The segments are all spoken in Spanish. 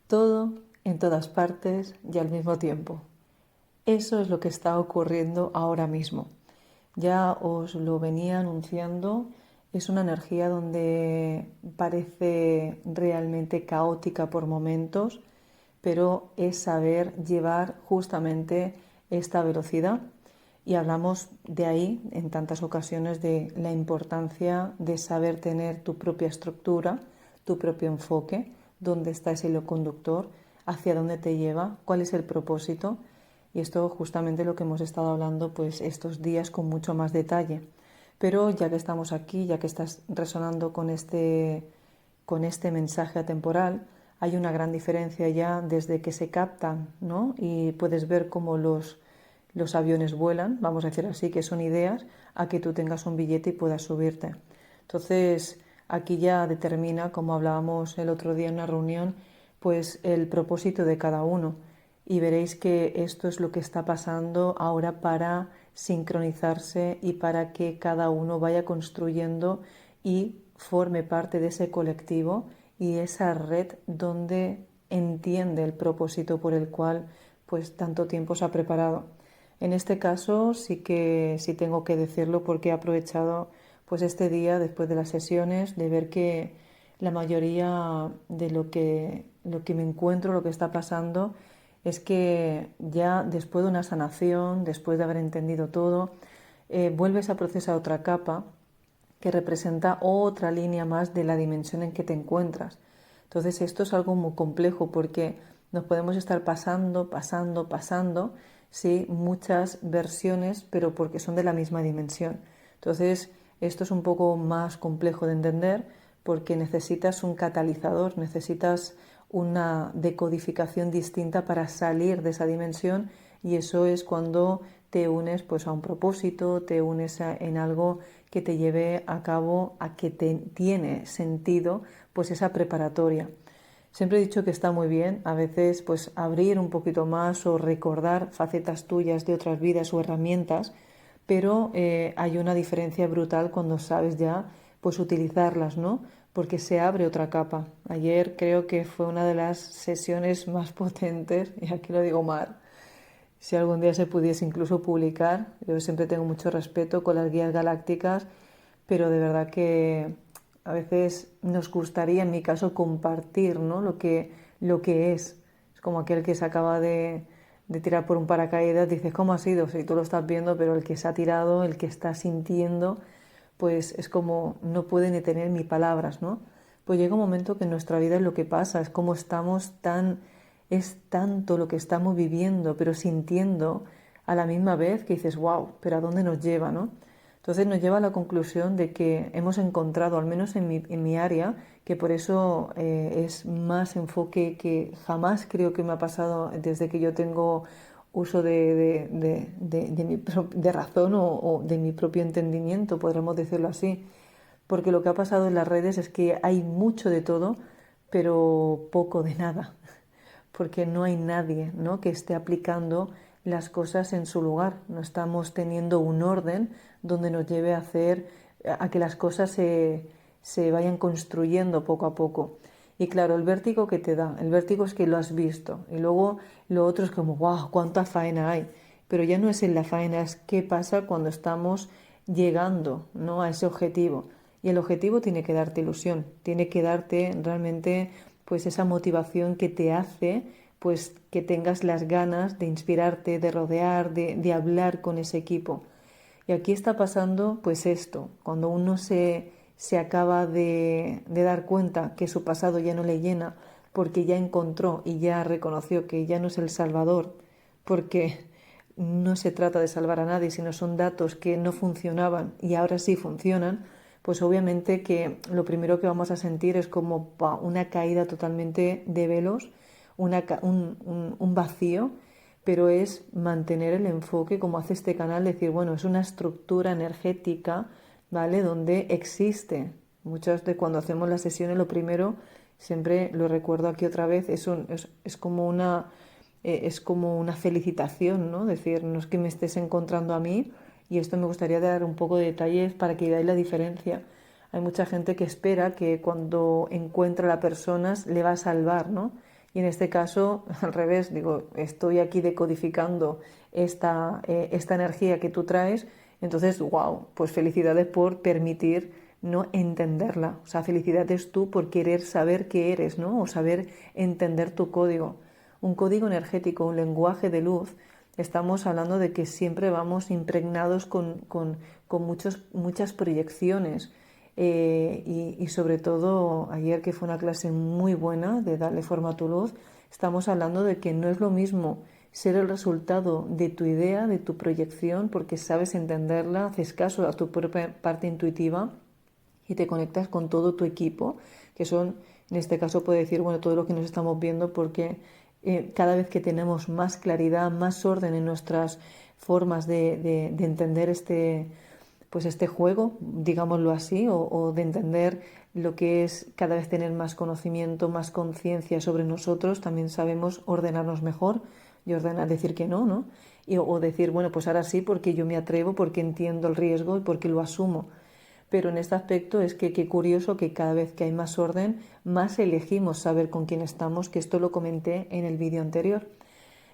Todo en todas partes y al mismo tiempo. Eso es lo que está ocurriendo ahora mismo. Ya os lo venía anunciando, es una energía donde parece realmente caótica por momentos, pero es saber llevar justamente esta velocidad. Y hablamos de ahí en tantas ocasiones de la importancia de saber tener tu propia estructura, tu propio enfoque, dónde está ese hilo conductor, hacia dónde te lleva, cuál es el propósito. Y esto justamente lo que hemos estado hablando pues estos días con mucho más detalle. Pero ya que estamos aquí, ya que estás resonando con este mensaje atemporal, hay una gran diferencia ya desde que se captan, ¿no? Y puedes ver cómo los aviones vuelan, vamos a decir así, que son ideas, a que tú tengas un billete y puedas subirte. Entonces, aquí ya determina, como hablábamos el otro día en una reunión, pues el propósito de cada uno. Y veréis que esto es lo que está pasando ahora para sincronizarse y para que cada uno vaya construyendo y forme parte de ese colectivo y esa red donde entiende el propósito por el cual pues tanto tiempo se ha preparado. En este caso sí tengo que decirlo porque he aprovechado pues este día después de las sesiones de ver que la mayoría de lo que me encuentro, lo que está pasando, es que ya después de una sanación, después de haber entendido todo, vuelves a procesar otra capa que representa otra línea más de la dimensión en que te encuentras. Entonces esto es algo muy complejo porque nos podemos estar pasando, sí, muchas versiones, pero porque son de la misma dimensión. Entonces esto es un poco más complejo de entender porque necesitas un catalizador, necesitas una decodificación distinta para salir de esa dimensión y eso es cuando te unes pues a un propósito, te unes en algo que te lleve a cabo a que tiene sentido pues esa preparatoria. Siempre he dicho que está muy bien a veces pues abrir un poquito más o recordar facetas tuyas de otras vidas o herramientas, pero hay una diferencia brutal cuando sabes ya pues utilizarlas, ¿no? Porque se abre otra capa. Ayer creo que fue una de las sesiones más potentes, y aquí lo digo mal, si algún día se pudiese incluso publicar. Yo siempre tengo mucho respeto con las guías galácticas, pero de verdad que a veces nos gustaría, en mi caso, compartir, ¿no? Lo que es. Es como aquel que se acaba de tirar por un paracaídas, dices, ¿cómo ha sido? Si tú lo estás viendo, pero el que se ha tirado, el que está sintiendo, pues es como no puede ni tener ni palabras, ¿no? Pues llega un momento que en nuestra vida es lo que pasa, es como estamos tan, es tanto lo que estamos viviendo, pero sintiendo a la misma vez que dices, wow, pero ¿a dónde nos lleva, no? Entonces nos lleva a la conclusión de que hemos encontrado, al menos en mi área, que por eso es más enfoque que jamás creo que me ha pasado desde que yo tengo uso de razón o de mi propio entendimiento, podríamos decirlo así. Porque lo que ha pasado en las redes es que hay mucho de todo, pero poco de nada. Porque no hay nadie, ¿no?, que esté aplicando las cosas en su lugar. No estamos teniendo un orden donde nos lleve a que las cosas se vayan construyendo poco a poco. Y claro, el vértigo que te da, el vértigo es que lo has visto. Y luego lo otro es como, wow, cuánta faena hay. Pero ya no es en la faena, es qué pasa cuando estamos llegando, ¿no?, a ese objetivo. Y el objetivo tiene que darte ilusión, tiene que darte realmente pues esa motivación que te hace pues que tengas las ganas de inspirarte, de rodear, de hablar con ese equipo. Y aquí está pasando pues esto, cuando uno se acaba de dar cuenta que su pasado ya no le llena, porque ya encontró y ya reconoció que ya no es el salvador, porque no se trata de salvar a nadie, sino son datos que no funcionaban y ahora sí funcionan, pues obviamente que lo primero que vamos a sentir es como una caída totalmente de velos, un vacío, pero es mantener el enfoque como hace este canal, decir, bueno, es una estructura energética, ¿vale?, donde existe. Muchas de cuando hacemos las sesiones, lo primero, siempre lo recuerdo aquí otra vez, es como una felicitación, ¿no? Decir, no es que me estés encontrando a mí, y esto me gustaría dar un poco de detalles para que veáis la diferencia. Hay mucha gente que espera que cuando encuentra a la persona le va a salvar, ¿no? Y en este caso, al revés, digo, estoy aquí decodificando esta energía que tú traes, entonces, wow, pues felicidades por permitir no entenderla. O sea, felicidades tú por querer saber qué eres, ¿no? O saber entender tu código. Un código energético, un lenguaje de luz. Estamos hablando de que siempre vamos impregnados con muchas proyecciones. Y sobre todo ayer, que fue una clase muy buena de darle forma a tu luz, estamos hablando de que no es lo mismo ser el resultado de tu idea, de tu proyección, porque sabes entenderla, haces caso a tu propia parte intuitiva y te conectas con todo tu equipo, que son, en este caso puedo decir, bueno, todo lo que nos estamos viendo, porque cada vez que tenemos más claridad, más orden en nuestras formas de entender pues este juego, digámoslo así, o de entender lo que es cada vez tener más conocimiento, más conciencia sobre nosotros, también sabemos ordenarnos mejor y ordenar, decir que no, ¿no? O decir, bueno, pues ahora sí, porque yo me atrevo, porque entiendo el riesgo y porque lo asumo. Pero en este aspecto es que qué curioso que cada vez que hay más orden, más elegimos saber con quién estamos, que esto lo comenté en el vídeo anterior.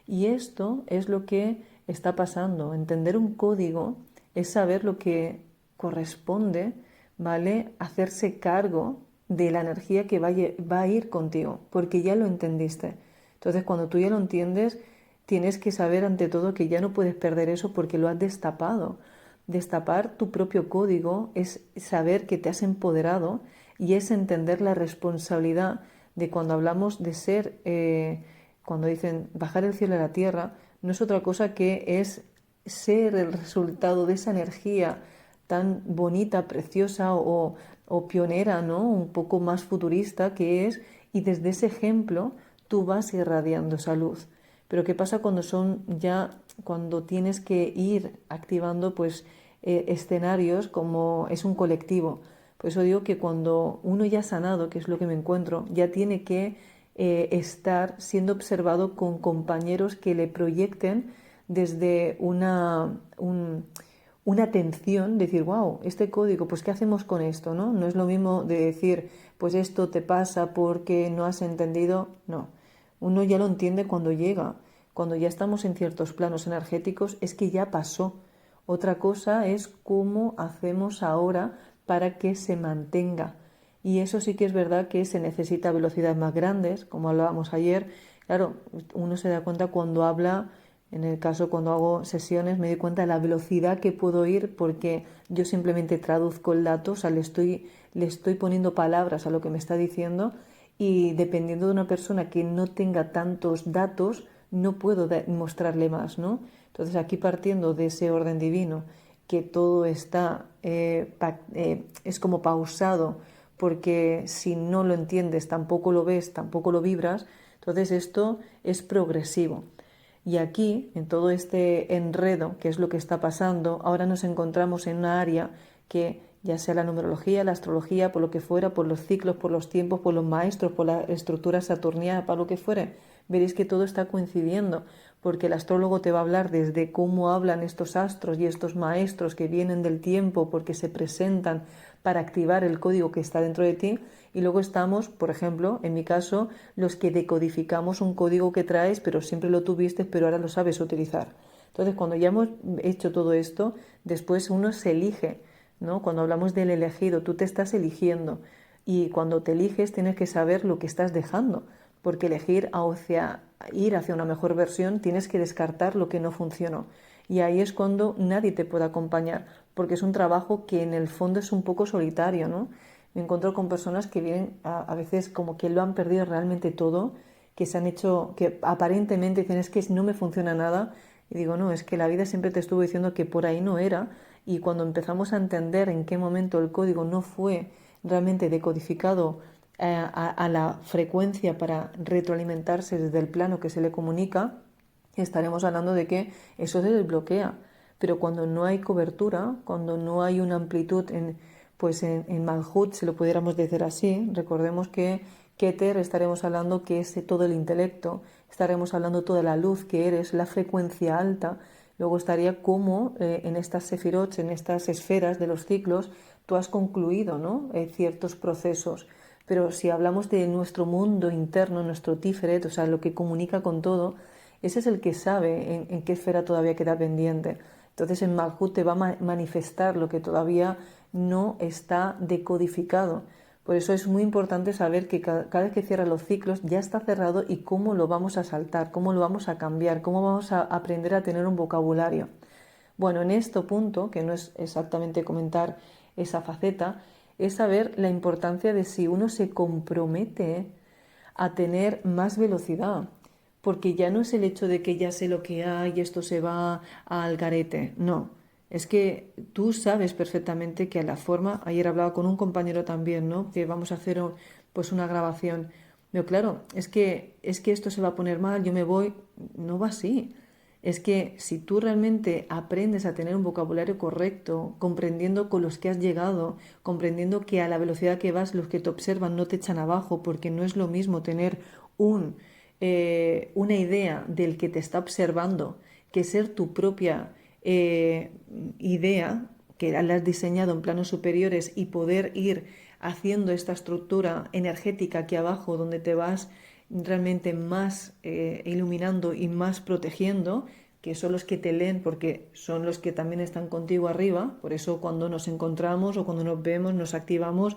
Y esto es lo que está pasando. Entender un código es saber lo que corresponde, ¿vale? Hacerse cargo de la energía que va a ir contigo, porque ya lo entendiste. Entonces, cuando tú ya lo entiendes, tienes que saber ante todo que ya no puedes perder eso porque lo has destapado. Destapar tu propio código es saber que te has empoderado y es entender la responsabilidad de cuando hablamos de ser, cuando dicen bajar el cielo a la tierra, no es otra cosa que es ser el resultado de esa energía tan bonita, preciosa o pionera, ¿no? Un poco más futurista que es, y desde ese ejemplo tú vas irradiando esa luz. Pero ¿qué pasa cuando cuando tienes que ir activando pues escenarios como es un colectivo? Por eso digo que cuando uno ya ha sanado, que es lo que me encuentro, ya tiene que estar siendo observado con compañeros que le proyecten desde una atención, decir, wow, este código, pues ¿qué hacemos con esto? No es lo mismo de decir, pues esto te pasa porque no has entendido. No, uno ya lo entiende cuando llega. Cuando ya estamos en ciertos planos energéticos es que ya pasó. Otra cosa es cómo hacemos ahora para que se mantenga. Y eso sí que es verdad que se necesita velocidades más grandes, como hablábamos ayer. Claro, uno se da cuenta cuando habla, en el caso cuando hago sesiones, me doy cuenta de la velocidad que puedo ir porque yo simplemente traduzco el dato, o sea, le estoy poniendo palabras a lo que me está diciendo, y dependiendo de una persona que no tenga tantos datos, no puedo mostrarle más, ¿no? Entonces aquí, partiendo de ese orden divino, que todo está, es como pausado, porque si no lo entiendes, tampoco lo ves, tampoco lo vibras, entonces esto es progresivo. Y aquí, en todo este enredo, que es lo que está pasando, ahora nos encontramos en una área que, ya sea la numerología, la astrología, por lo que fuera, por los ciclos, por los tiempos, por los maestros, por la estructura saturniana, para lo que fuere, veréis que todo está coincidiendo, porque el astrólogo te va a hablar desde cómo hablan estos astros y estos maestros que vienen del tiempo, porque se presentan para activar el código que está dentro de ti. Y luego estamos, por ejemplo, en mi caso, los que decodificamos un código que traes, pero siempre lo tuviste, pero ahora lo sabes utilizar. Entonces, cuando ya hemos hecho todo esto, después uno se elige, ¿no? Cuando hablamos del elegido, tú te estás eligiendo, y cuando te eliges tienes que saber lo que estás dejando, porque elegir ir hacia una mejor versión, tienes que descartar lo que no funcionó. Y ahí es cuando nadie te puede acompañar, porque es un trabajo que en el fondo es un poco solitario, ¿no? Me encuentro con personas que vienen a veces como que lo han perdido realmente todo, que se han hecho, que aparentemente dicen, es que no me funciona nada. Y digo, no, es que la vida siempre te estuvo diciendo que por ahí no era, y cuando empezamos a entender en qué momento el código no fue realmente decodificado a la frecuencia para retroalimentarse desde el plano que se le comunica, estaremos hablando de que eso se desbloquea. Pero cuando no hay cobertura, cuando no hay una amplitud en Malhut, si lo pudiéramos decir así, recordemos que Keter, estaremos hablando que es todo el intelecto, estaremos hablando toda la luz que eres, la frecuencia alta. Luego estaría como en estas sefirot, en estas esferas de los ciclos, tú has concluido, ¿no? Ciertos procesos. Pero si hablamos de nuestro mundo interno, nuestro Tiferet, o sea, lo que comunica con todo, ese es el que sabe en qué esfera todavía queda pendiente. Entonces en Malhut te va a manifestar lo que todavía no está decodificado. Por eso es muy importante saber que cada vez que cierran los ciclos ya está cerrado y cómo lo vamos a saltar, cómo lo vamos a cambiar, cómo vamos a aprender a tener un vocabulario. Bueno, en este punto, que no es exactamente comentar esa faceta, es saber la importancia de si uno se compromete a tener más velocidad, porque ya no es el hecho de que ya sé lo que hay y esto se va al garete, no, es que tú sabes perfectamente que a la forma, ayer hablaba con un compañero también, ¿no? Que vamos a hacer pues una grabación, pero claro, es que esto se va a poner mal, yo me voy, no va así. Es que si tú realmente aprendes a tener un vocabulario correcto, comprendiendo con los que has llegado, comprendiendo que a la velocidad que vas los que te observan no te echan abajo, porque no es lo mismo tener una idea del que te está observando que ser tu propia idea, que la has diseñado en planos superiores y poder ir haciendo esta estructura energética aquí abajo donde te vas realmente más iluminando y más protegiendo, que son los que te leen porque son los que también están contigo arriba. Por eso cuando nos encontramos o cuando nos vemos, nos activamos,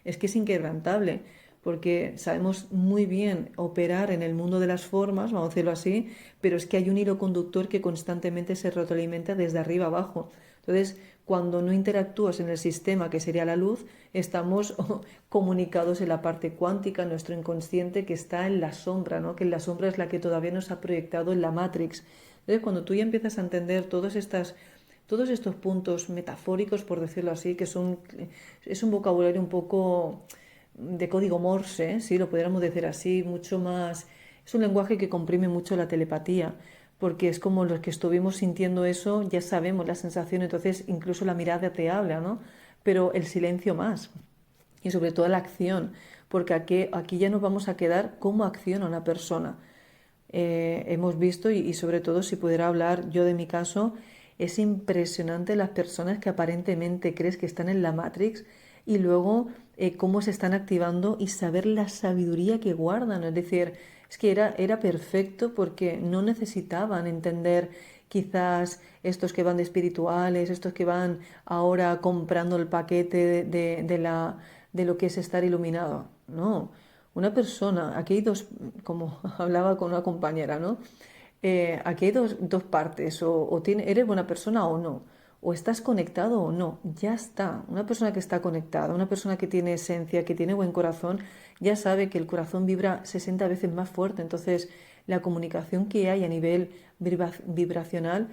es que es inquebrantable, porque sabemos muy bien operar en el mundo de las formas, vamos a decirlo así, pero es que hay un hilo conductor que constantemente se retroalimenta desde arriba abajo. Entonces, cuando no interactúas en el sistema, que sería la luz, estamos comunicados en la parte cuántica, nuestro inconsciente que está en la sombra, ¿no? Que la sombra es la que todavía nos ha proyectado en la Matrix. Entonces, cuando tú ya empiezas a entender todos estos puntos metafóricos, por decirlo así, es un vocabulario un poco de código Morse, si lo pudiéramos decir así, mucho más, es un lenguaje que comprime mucho la telepatía, porque es como los que estuvimos sintiendo eso, ya sabemos la sensación, entonces incluso la mirada te habla, ¿no? Pero el silencio más, y sobre todo la acción, porque aquí ya nos vamos a quedar cómo acciona una persona. Hemos visto, y sobre todo si pudiera hablar yo de mi caso, es impresionante las personas que aparentemente crees que están en la Matrix y luego cómo se están activando y saber la sabiduría que guardan. Es decir, es que era perfecto porque no necesitaban entender quizás estos que van de espirituales, estos que van ahora comprando el paquete de lo que es estar iluminado. No, una persona, aquí hay dos, como hablaba con una compañera, ¿no? Aquí hay dos partes, eres buena persona o no, o estás conectado o no, ya está. Una persona que está conectada, una persona que tiene esencia, que tiene buen corazón, ya sabe que el corazón vibra 60 veces más fuerte, entonces la comunicación que hay a nivel vibracional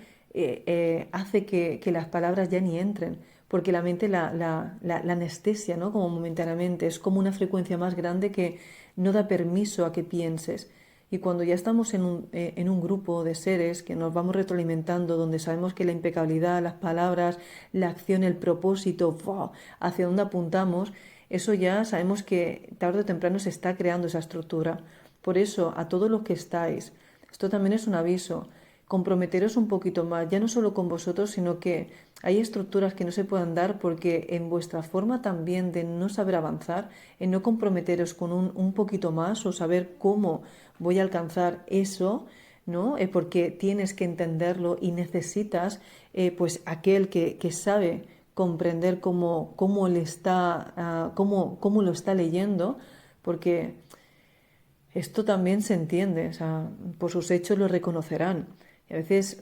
hace que las palabras ya ni entren, porque la mente la anestesia, ¿no? Como momentáneamente, es como una frecuencia más grande que no da permiso a que pienses. Y cuando ya estamos en un grupo de seres que nos vamos retroalimentando, donde sabemos que la impecabilidad, las palabras, la acción, el propósito, ¡wow!, hacia dónde apuntamos, eso ya sabemos que tarde o temprano se está creando esa estructura. Por eso, a todos los que estáis, esto también es un aviso, comprometeros un poquito más, ya no solo con vosotros, sino que hay estructuras que no se puedan dar porque en vuestra forma también de no saber avanzar, en no comprometeros con un poquito más o saber cómo voy a alcanzar eso, ¿no? Porque tienes que entenderlo y necesitas pues aquel que sabe comprender cómo le está, cómo lo está leyendo, porque esto también se entiende, o sea, por sus hechos lo reconocerán. Y a veces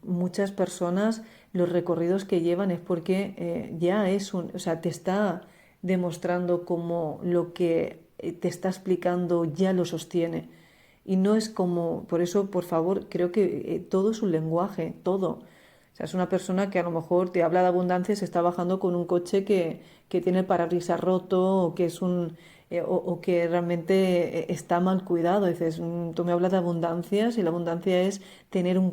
muchas personas los recorridos que llevan es porque ya o sea, te está demostrando como lo que te está explicando ya lo sostiene. Y no es como, por eso, por favor, creo que todo es un lenguaje, todo. O sea, es una persona que a lo mejor te habla de abundancia y se está bajando con un coche que tiene el parabrisas roto o que es o que realmente está mal cuidado. Dices, tú me hablas de abundancias y la abundancia es tener un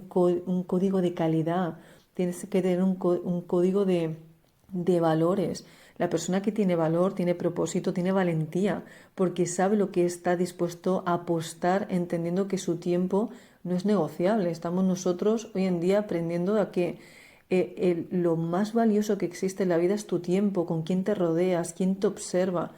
código de calidad, tienes que tener un código de valores. La persona que tiene valor, tiene propósito, tiene valentía, porque sabe lo que está dispuesto a apostar, entendiendo que su tiempo no es negociable. Estamos nosotros hoy en día aprendiendo a que lo más valioso que existe en la vida es tu tiempo, con quién te rodeas, quién te observa.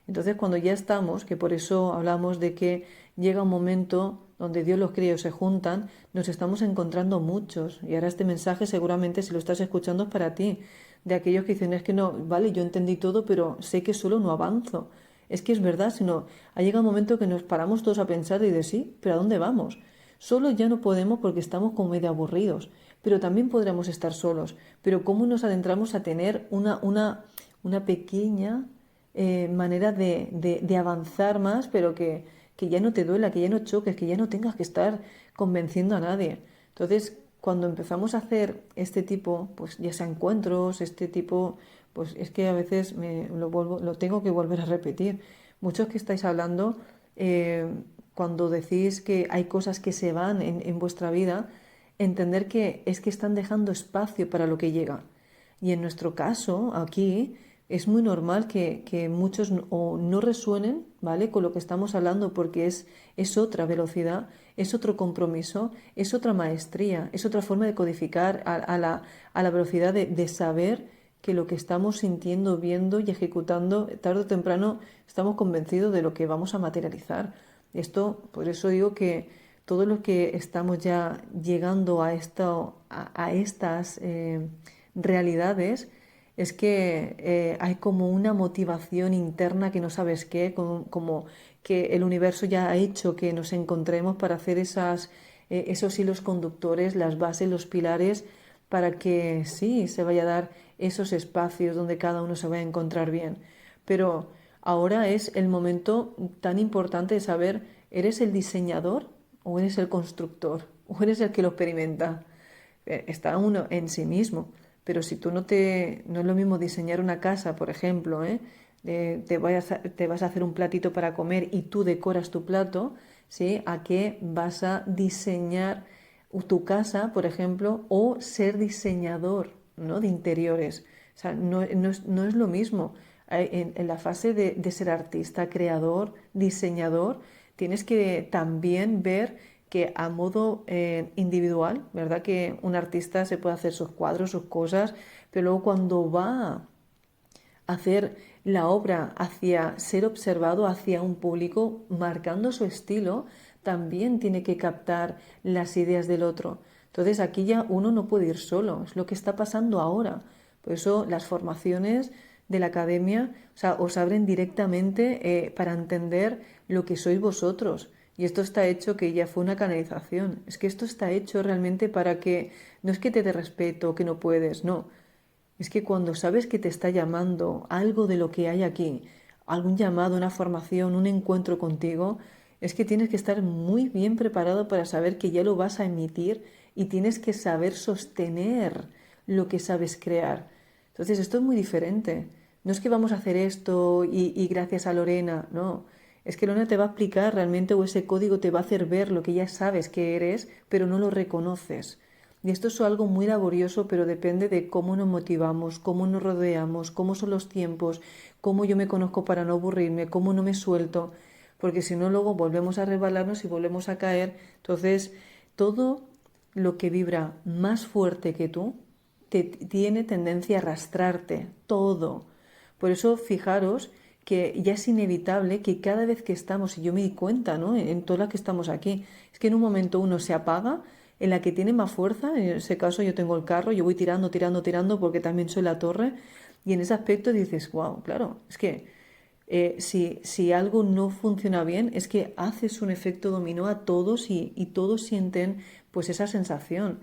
Entonces, cuando ya estamos, que por eso hablamos de que llega un momento donde Dios los críos se juntan, nos estamos encontrando muchos. Y ahora este mensaje seguramente si lo estás escuchando es para ti, de aquellos que dicen, es que no, vale, yo entendí todo, pero sé que solo no avanzo. Es que es verdad, sino ha llegado un momento que nos paramos todos a pensar y de sí, pero ¿a dónde vamos? Solo ya no podemos porque estamos como medio aburridos, pero también podremos estar solos. Pero ¿cómo nos adentramos a tener una pequeña manera de avanzar más, pero que ya no te duela, que ya no choques, que ya no tengas que estar convenciendo a nadie? Entonces, cuando empezamos a hacer este tipo, pues ya sea encuentros, este tipo, pues es que a veces lo tengo que volver a repetir. Muchos que estáis hablando, cuando decís que hay cosas que se van en vuestra vida, entender que es que están dejando espacio para lo que llega. Y en nuestro caso, aquí, es muy normal que muchos o no resuenen, ¿vale? Con lo que estamos hablando porque es otra velocidad, es otro compromiso, es otra maestría, es otra forma de codificar a la velocidad de saber que lo que estamos sintiendo, viendo y ejecutando, tarde o temprano estamos convencidos de lo que vamos a materializar. Esto, por eso digo que todos los que estamos ya llegando a estas realidades, es que hay como una motivación interna que no sabes qué, como que el universo ya ha hecho que nos encontremos para hacer esos hilos conductores, las bases, los pilares, para que sí se vaya a dar esos espacios donde cada uno se vaya a encontrar bien. Pero ahora es el momento tan importante de saber, ¿eres el diseñador o eres el constructor? ¿O eres el que lo experimenta? Está uno en sí mismo. Pero si tú no es lo mismo diseñar una casa, por ejemplo, te vas a hacer un platito para comer y tú decoras tu plato, ¿sí? A que vas a diseñar tu casa, por ejemplo, o ser diseñador, ¿no? De interiores. O sea, no es lo mismo. En la fase de ser artista, creador, diseñador, tienes que también ver que a modo individual, ¿verdad? Que un artista se puede hacer sus cuadros, sus cosas, pero luego cuando va a hacer la obra hacia ser observado, hacia un público, marcando su estilo, también tiene que captar las ideas del otro. Entonces aquí ya uno no puede ir solo, es lo que está pasando ahora. Por eso las formaciones de la academia, o sea, os abren directamente para entender lo que sois vosotros. Y esto está hecho que ya fue una canalización. Es que esto está hecho realmente para que no es que te dé respeto, que no puedes, no. Es que cuando sabes que te está llamando algo de lo que hay aquí, algún llamado, una formación, un encuentro contigo, es que tienes que estar muy bien preparado para saber que ya lo vas a emitir y tienes que saber sostener lo que sabes crear. Entonces esto es muy diferente. No es que vamos a hacer esto y gracias a Lorena, no. Es que Lorena te va a explicar realmente o ese código te va a hacer ver lo que ya sabes que eres, pero no lo reconoces. Y esto es algo muy laborioso, pero depende de cómo nos motivamos, cómo nos rodeamos, cómo son los tiempos, cómo yo me conozco para no aburrirme, cómo no me suelto, porque si no luego volvemos a resbalarnos y volvemos a caer. Entonces, todo lo que vibra más fuerte que tú tiene tendencia a arrastrarte, todo. Por eso fijaros que ya es inevitable que cada vez que estamos, y yo me di cuenta, ¿no? En todas las que estamos aquí, es que en un momento uno se apaga, en la que tiene más fuerza, en ese caso yo tengo el carro, yo voy tirando, tirando, tirando porque también soy la torre, y en ese aspecto dices, wow, claro, es que si algo no funciona bien, es que haces un efecto dominó a todos y todos sienten pues esa sensación.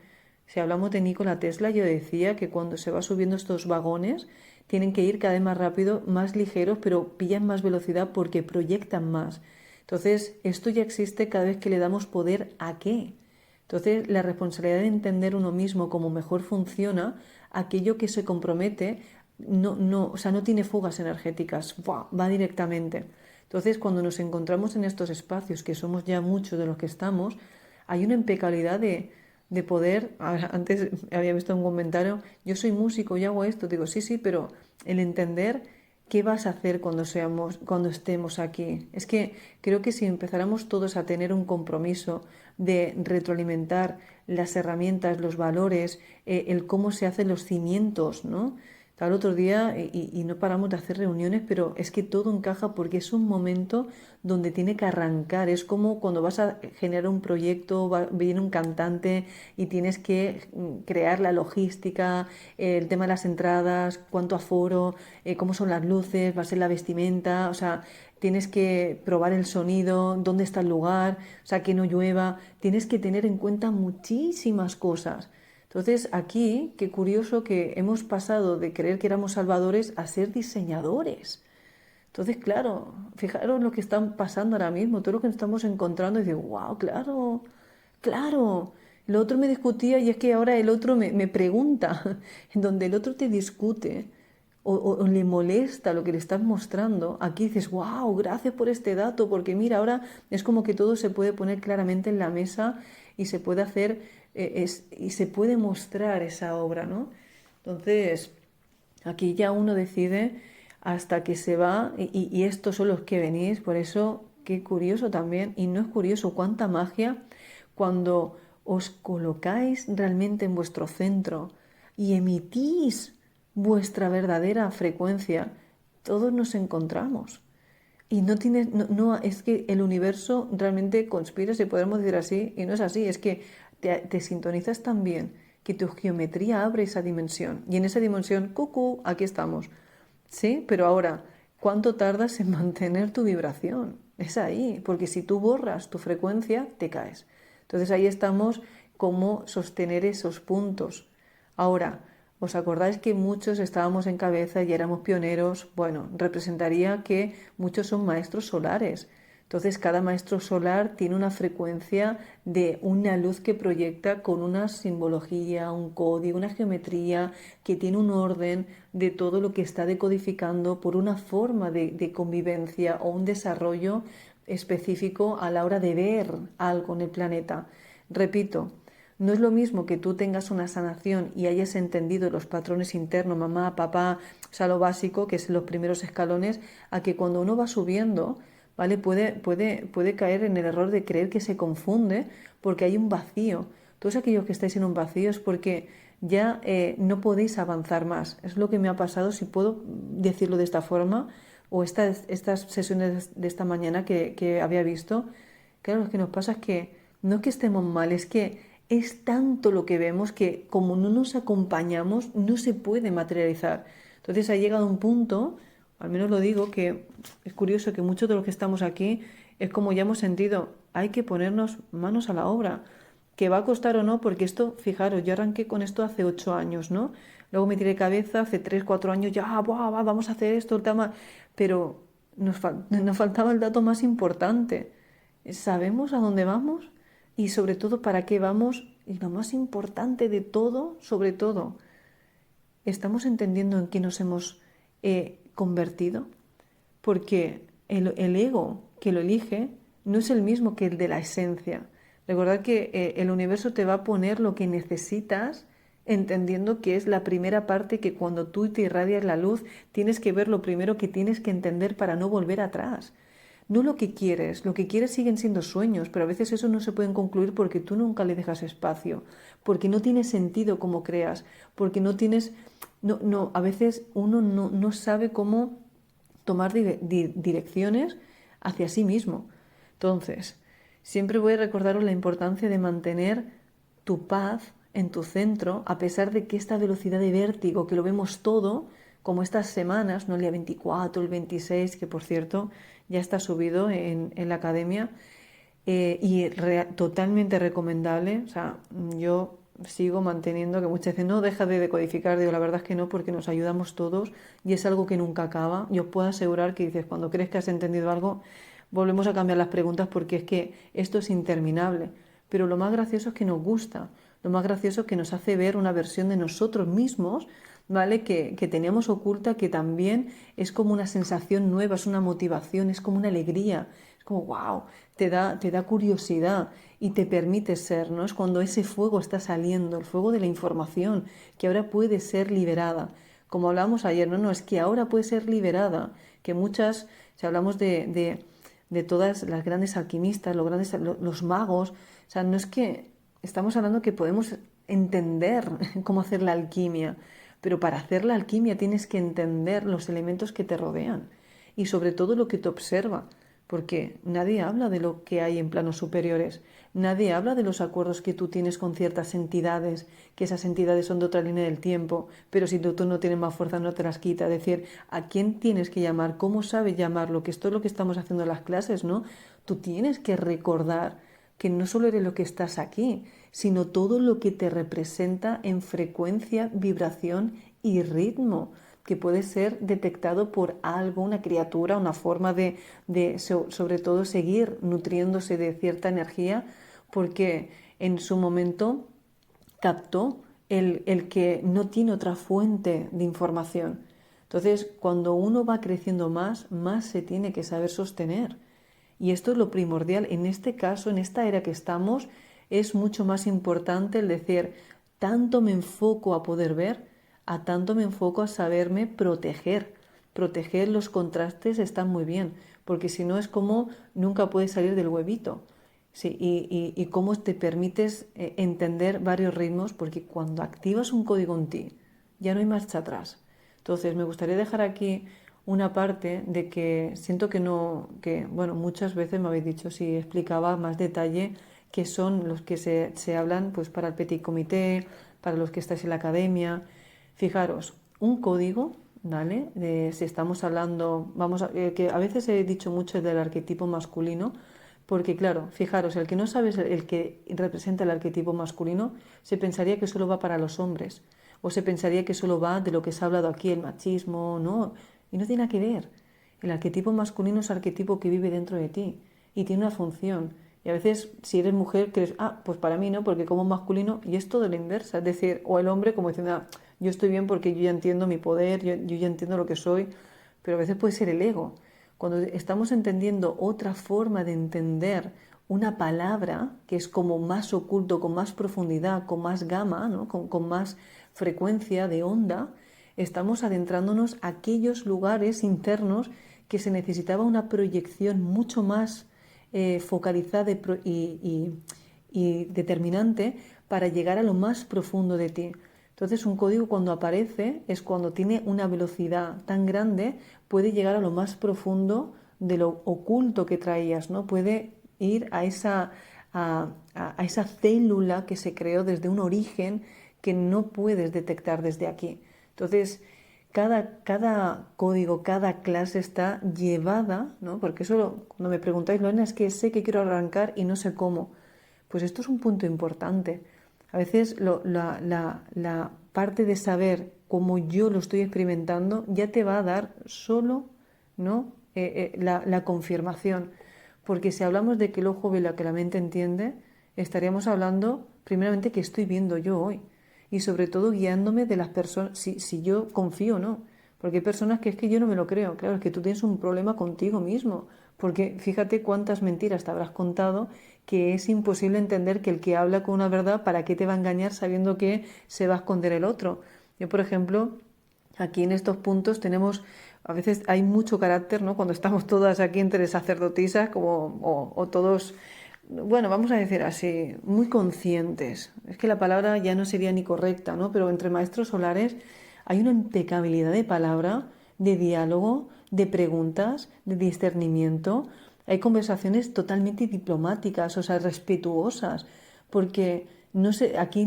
Si hablamos de Nikola Tesla, yo decía que cuando se va subiendo estos vagones, tienen que ir cada vez más rápido, más ligeros, pero pillan más velocidad porque proyectan más. Entonces, esto ya existe cada vez que le damos poder a qué. Entonces, la responsabilidad de entender uno mismo cómo mejor funciona, aquello que se compromete, o sea, no tiene fugas energéticas, ¡buah! Va directamente. Entonces, cuando nos encontramos en estos espacios, que somos ya muchos de los que estamos, hay una impecabilidad de poder. Antes había visto un comentario, yo soy músico y hago esto, digo, sí, sí, pero el entender qué vas a hacer cuando estemos aquí. Es que creo que si empezáramos todos a tener un compromiso de retroalimentar las herramientas, los valores, el cómo se hacen los cimientos, ¿no? Estaba el otro día y no paramos de hacer reuniones, pero es que todo encaja porque es un momento donde tiene que arrancar. Es como cuando vas a generar un proyecto, viene un cantante y tienes que crear la logística, el tema de las entradas, cuánto aforo, cómo son las luces, va a ser la vestimenta, o sea, tienes que probar el sonido, dónde está el lugar, o sea, que no llueva. Tienes que tener en cuenta muchísimas cosas. Entonces, aquí, qué curioso que hemos pasado de creer que éramos salvadores a ser diseñadores. Entonces, claro, fijaros lo que está pasando ahora mismo, todo lo que nos estamos encontrando y digo, wow, claro, claro. El otro me discutía y es que ahora el otro me pregunta, en donde el otro te discute o le molesta lo que le estás mostrando, aquí dices, wow, gracias por este dato, porque mira, ahora es como que todo se puede poner claramente en la mesa y se puede hacer y se puede mostrar esa obra, ¿no? Entonces, aquí ya uno decide hasta que se va y estos son los que venís, por eso qué curioso también, y no es curioso cuánta magia cuando os colocáis realmente en vuestro centro y emitís vuestra verdadera frecuencia, todos nos encontramos. Y no tienes, no, es que el universo realmente conspira, si podemos decir así, y no es así, es que te sintonizas tan bien que tu geometría abre esa dimensión. Y en esa dimensión, cucú, aquí estamos. Sí, pero ahora, ¿cuánto tardas en mantener tu vibración? Es ahí, porque si tú borras tu frecuencia, te caes. Entonces ahí estamos, cómo sostener esos puntos. Ahora, ¿os acordáis que muchos estábamos en cabeza y éramos pioneros? Bueno, representaría que muchos son maestros solares. Entonces, cada maestro solar tiene una frecuencia de una luz que proyecta con una simbología, un código, una geometría, que tiene un orden de todo lo que está decodificando por una forma de convivencia o un desarrollo específico a la hora de ver algo en el planeta. Repito, no es lo mismo que tú tengas una sanación y hayas entendido los patrones internos, mamá, papá, o sea, lo básico, que es los primeros escalones, a que cuando uno va subiendo, ¿vale? Puede caer en el error de creer que se confunde porque hay un vacío. Todos aquellos que estáis en un vacío es porque ya no podéis avanzar más. Es lo que me ha pasado, si puedo decirlo de esta forma, o estas sesiones de esta mañana que había visto. Claro, lo que nos pasa es que no es que estemos mal, es que es tanto lo que vemos que como no nos acompañamos, no se puede materializar. Entonces ha llegado un punto, al menos lo digo, que es curioso que muchos de los que estamos aquí es como ya hemos sentido, hay que ponernos manos a la obra. Que va a costar o no, porque esto, fijaros, yo arranqué con esto hace 8 años, ¿no? Luego me tiré cabeza, hace 3, 4 años, ya, buah, vamos a hacer esto, el tema. Pero nos faltaba el dato más importante. ¿Sabemos a dónde vamos? Y sobre todo, ¿para qué vamos? Y lo más importante de todo, sobre todo, ¿estamos entendiendo en qué nos hemos convertido? Porque el ego que lo elige no es el mismo que el de la esencia. Recordad que el universo te va a poner lo que necesitas, entendiendo que es la primera parte que cuando tú te irradias la luz, tienes que ver lo primero que tienes que entender para no volver atrás. No lo que quieres siguen siendo sueños, pero a veces eso no se pueden concluir porque tú nunca le dejas espacio, porque no tiene sentido como creas, porque no tienes, no, a veces uno no sabe cómo tomar direcciones hacia sí mismo. Entonces, siempre voy a recordaros la importancia de mantener tu paz en tu centro, a pesar de que esta velocidad de vértigo, que lo vemos todo, como estas semanas, ¿no? El día 24, el 26, que por cierto ya está subido en la academia, totalmente recomendable. O sea, yo sigo manteniendo que muchas veces no deja de decodificar, digo, la verdad es que no, porque nos ayudamos todos y es algo que nunca acaba. Yo os puedo asegurar que dices, cuando crees que has entendido algo, volvemos a cambiar las preguntas porque es que esto es interminable. Pero lo más gracioso es que nos gusta, lo más gracioso es que nos hace ver una versión de nosotros mismos, ¿vale? Que teníamos oculta, que también es como una sensación nueva, es una motivación, es como una alegría, es como, wow, te da curiosidad y te permite ser, ¿no? Es cuando ese fuego está saliendo, el fuego de la información, que ahora puede ser liberada. Como hablábamos ayer, no, es que ahora puede ser liberada, que muchas, si hablamos de todas las grandes alquimistas, los magos, o sea, no es que estamos hablando que podemos entender cómo hacer la alquimia, pero para hacer la alquimia tienes que entender los elementos que te rodean y sobre todo lo que te observa, porque nadie habla de lo que hay en planos superiores, nadie habla de los acuerdos que tú tienes con ciertas entidades, que esas entidades son de otra línea del tiempo, pero si tú no tienes más fuerza no te las quita. Es decir, ¿a quién tienes que llamar? ¿Cómo sabes llamarlo? Que esto es lo que estamos haciendo en las clases, ¿no? Tú tienes que recordar que no solo eres lo que estás aquí, sino todo lo que te representa en frecuencia, vibración y ritmo, que puede ser detectado por algo, una criatura, una forma sobre todo seguir nutriéndose de cierta energía, porque en su momento captó el que no tiene otra fuente de información. Entonces, cuando uno va creciendo más se tiene que saber sostener. Y esto es lo primordial. En este caso, en esta era que estamos, es mucho más importante el decir, tanto me enfoco a poder ver, a tanto me enfoco a saberme proteger. Proteger los contrastes está muy bien, porque si no es como nunca puedes salir del huevito. Sí, y cómo te permites entender varios ritmos, porque cuando activas un código en ti, ya no hay marcha atrás. Entonces, me gustaría dejar aquí una parte de que siento que no, que, bueno, muchas veces me habéis dicho si explicaba más detalle que son los que se hablan pues para el petit comité, para los que estáis en la academia. Fijaros, un código, ¿vale? Si estamos hablando, que a veces he dicho mucho del arquetipo masculino, porque claro, fijaros, el que no sabe el que representa el arquetipo masculino, se pensaría que solo va para los hombres, o se pensaría que solo va de lo que se ha hablado aquí, el machismo, ¿no? Y no tiene nada que ver. El arquetipo masculino es el arquetipo que vive dentro de ti y tiene una función. Y a veces, si eres mujer, crees, pues para mí no, porque como masculino, y es todo lo inversa. Es decir, o el hombre como diciendo, yo estoy bien porque yo ya entiendo mi poder, yo ya entiendo lo que soy, pero a veces puede ser el ego. Cuando estamos entendiendo otra forma de entender una palabra que es como más oculto, con más profundidad, con más gama, ¿no? con más frecuencia de onda, estamos adentrándonos a aquellos lugares internos que se necesitaba una proyección mucho más focalizada y determinante para llegar a lo más profundo de ti. Entonces, un código cuando aparece es cuando tiene una velocidad tan grande, puede llegar a lo más profundo de lo oculto que traías, ¿no? Puede ir a esa célula que se creó desde un origen que no puedes detectar desde aquí. Entonces, cada código, cada clase está llevada, ¿no? Porque eso, cuando me preguntáis, Lorena, es que sé que quiero arrancar y no sé cómo. Pues esto es un punto importante. A veces la parte de saber cómo yo lo estoy experimentando ya te va a dar solo, ¿no? La confirmación. Porque si hablamos de que el ojo ve lo que la mente entiende, estaríamos hablando primeramente que estoy viendo yo hoy. Y sobre todo guiándome de las personas, si yo confío o no. Porque hay personas que es que yo no me lo creo. Claro, es que tú tienes un problema contigo mismo. Porque fíjate cuántas mentiras te habrás contado que es imposible entender que el que habla con una verdad, ¿para qué te va a engañar sabiendo que se va a esconder el otro? Yo, por ejemplo, aquí en estos puntos tenemos, a veces hay mucho carácter, ¿no? Cuando estamos todas aquí entre sacerdotisas o todos, bueno, vamos a decir así, muy conscientes. Es que la palabra ya no sería ni correcta, ¿no? Pero entre maestros solares hay una impecabilidad de palabra, de diálogo, de preguntas, de discernimiento. Hay conversaciones totalmente diplomáticas, o sea, respetuosas, porque no sé, aquí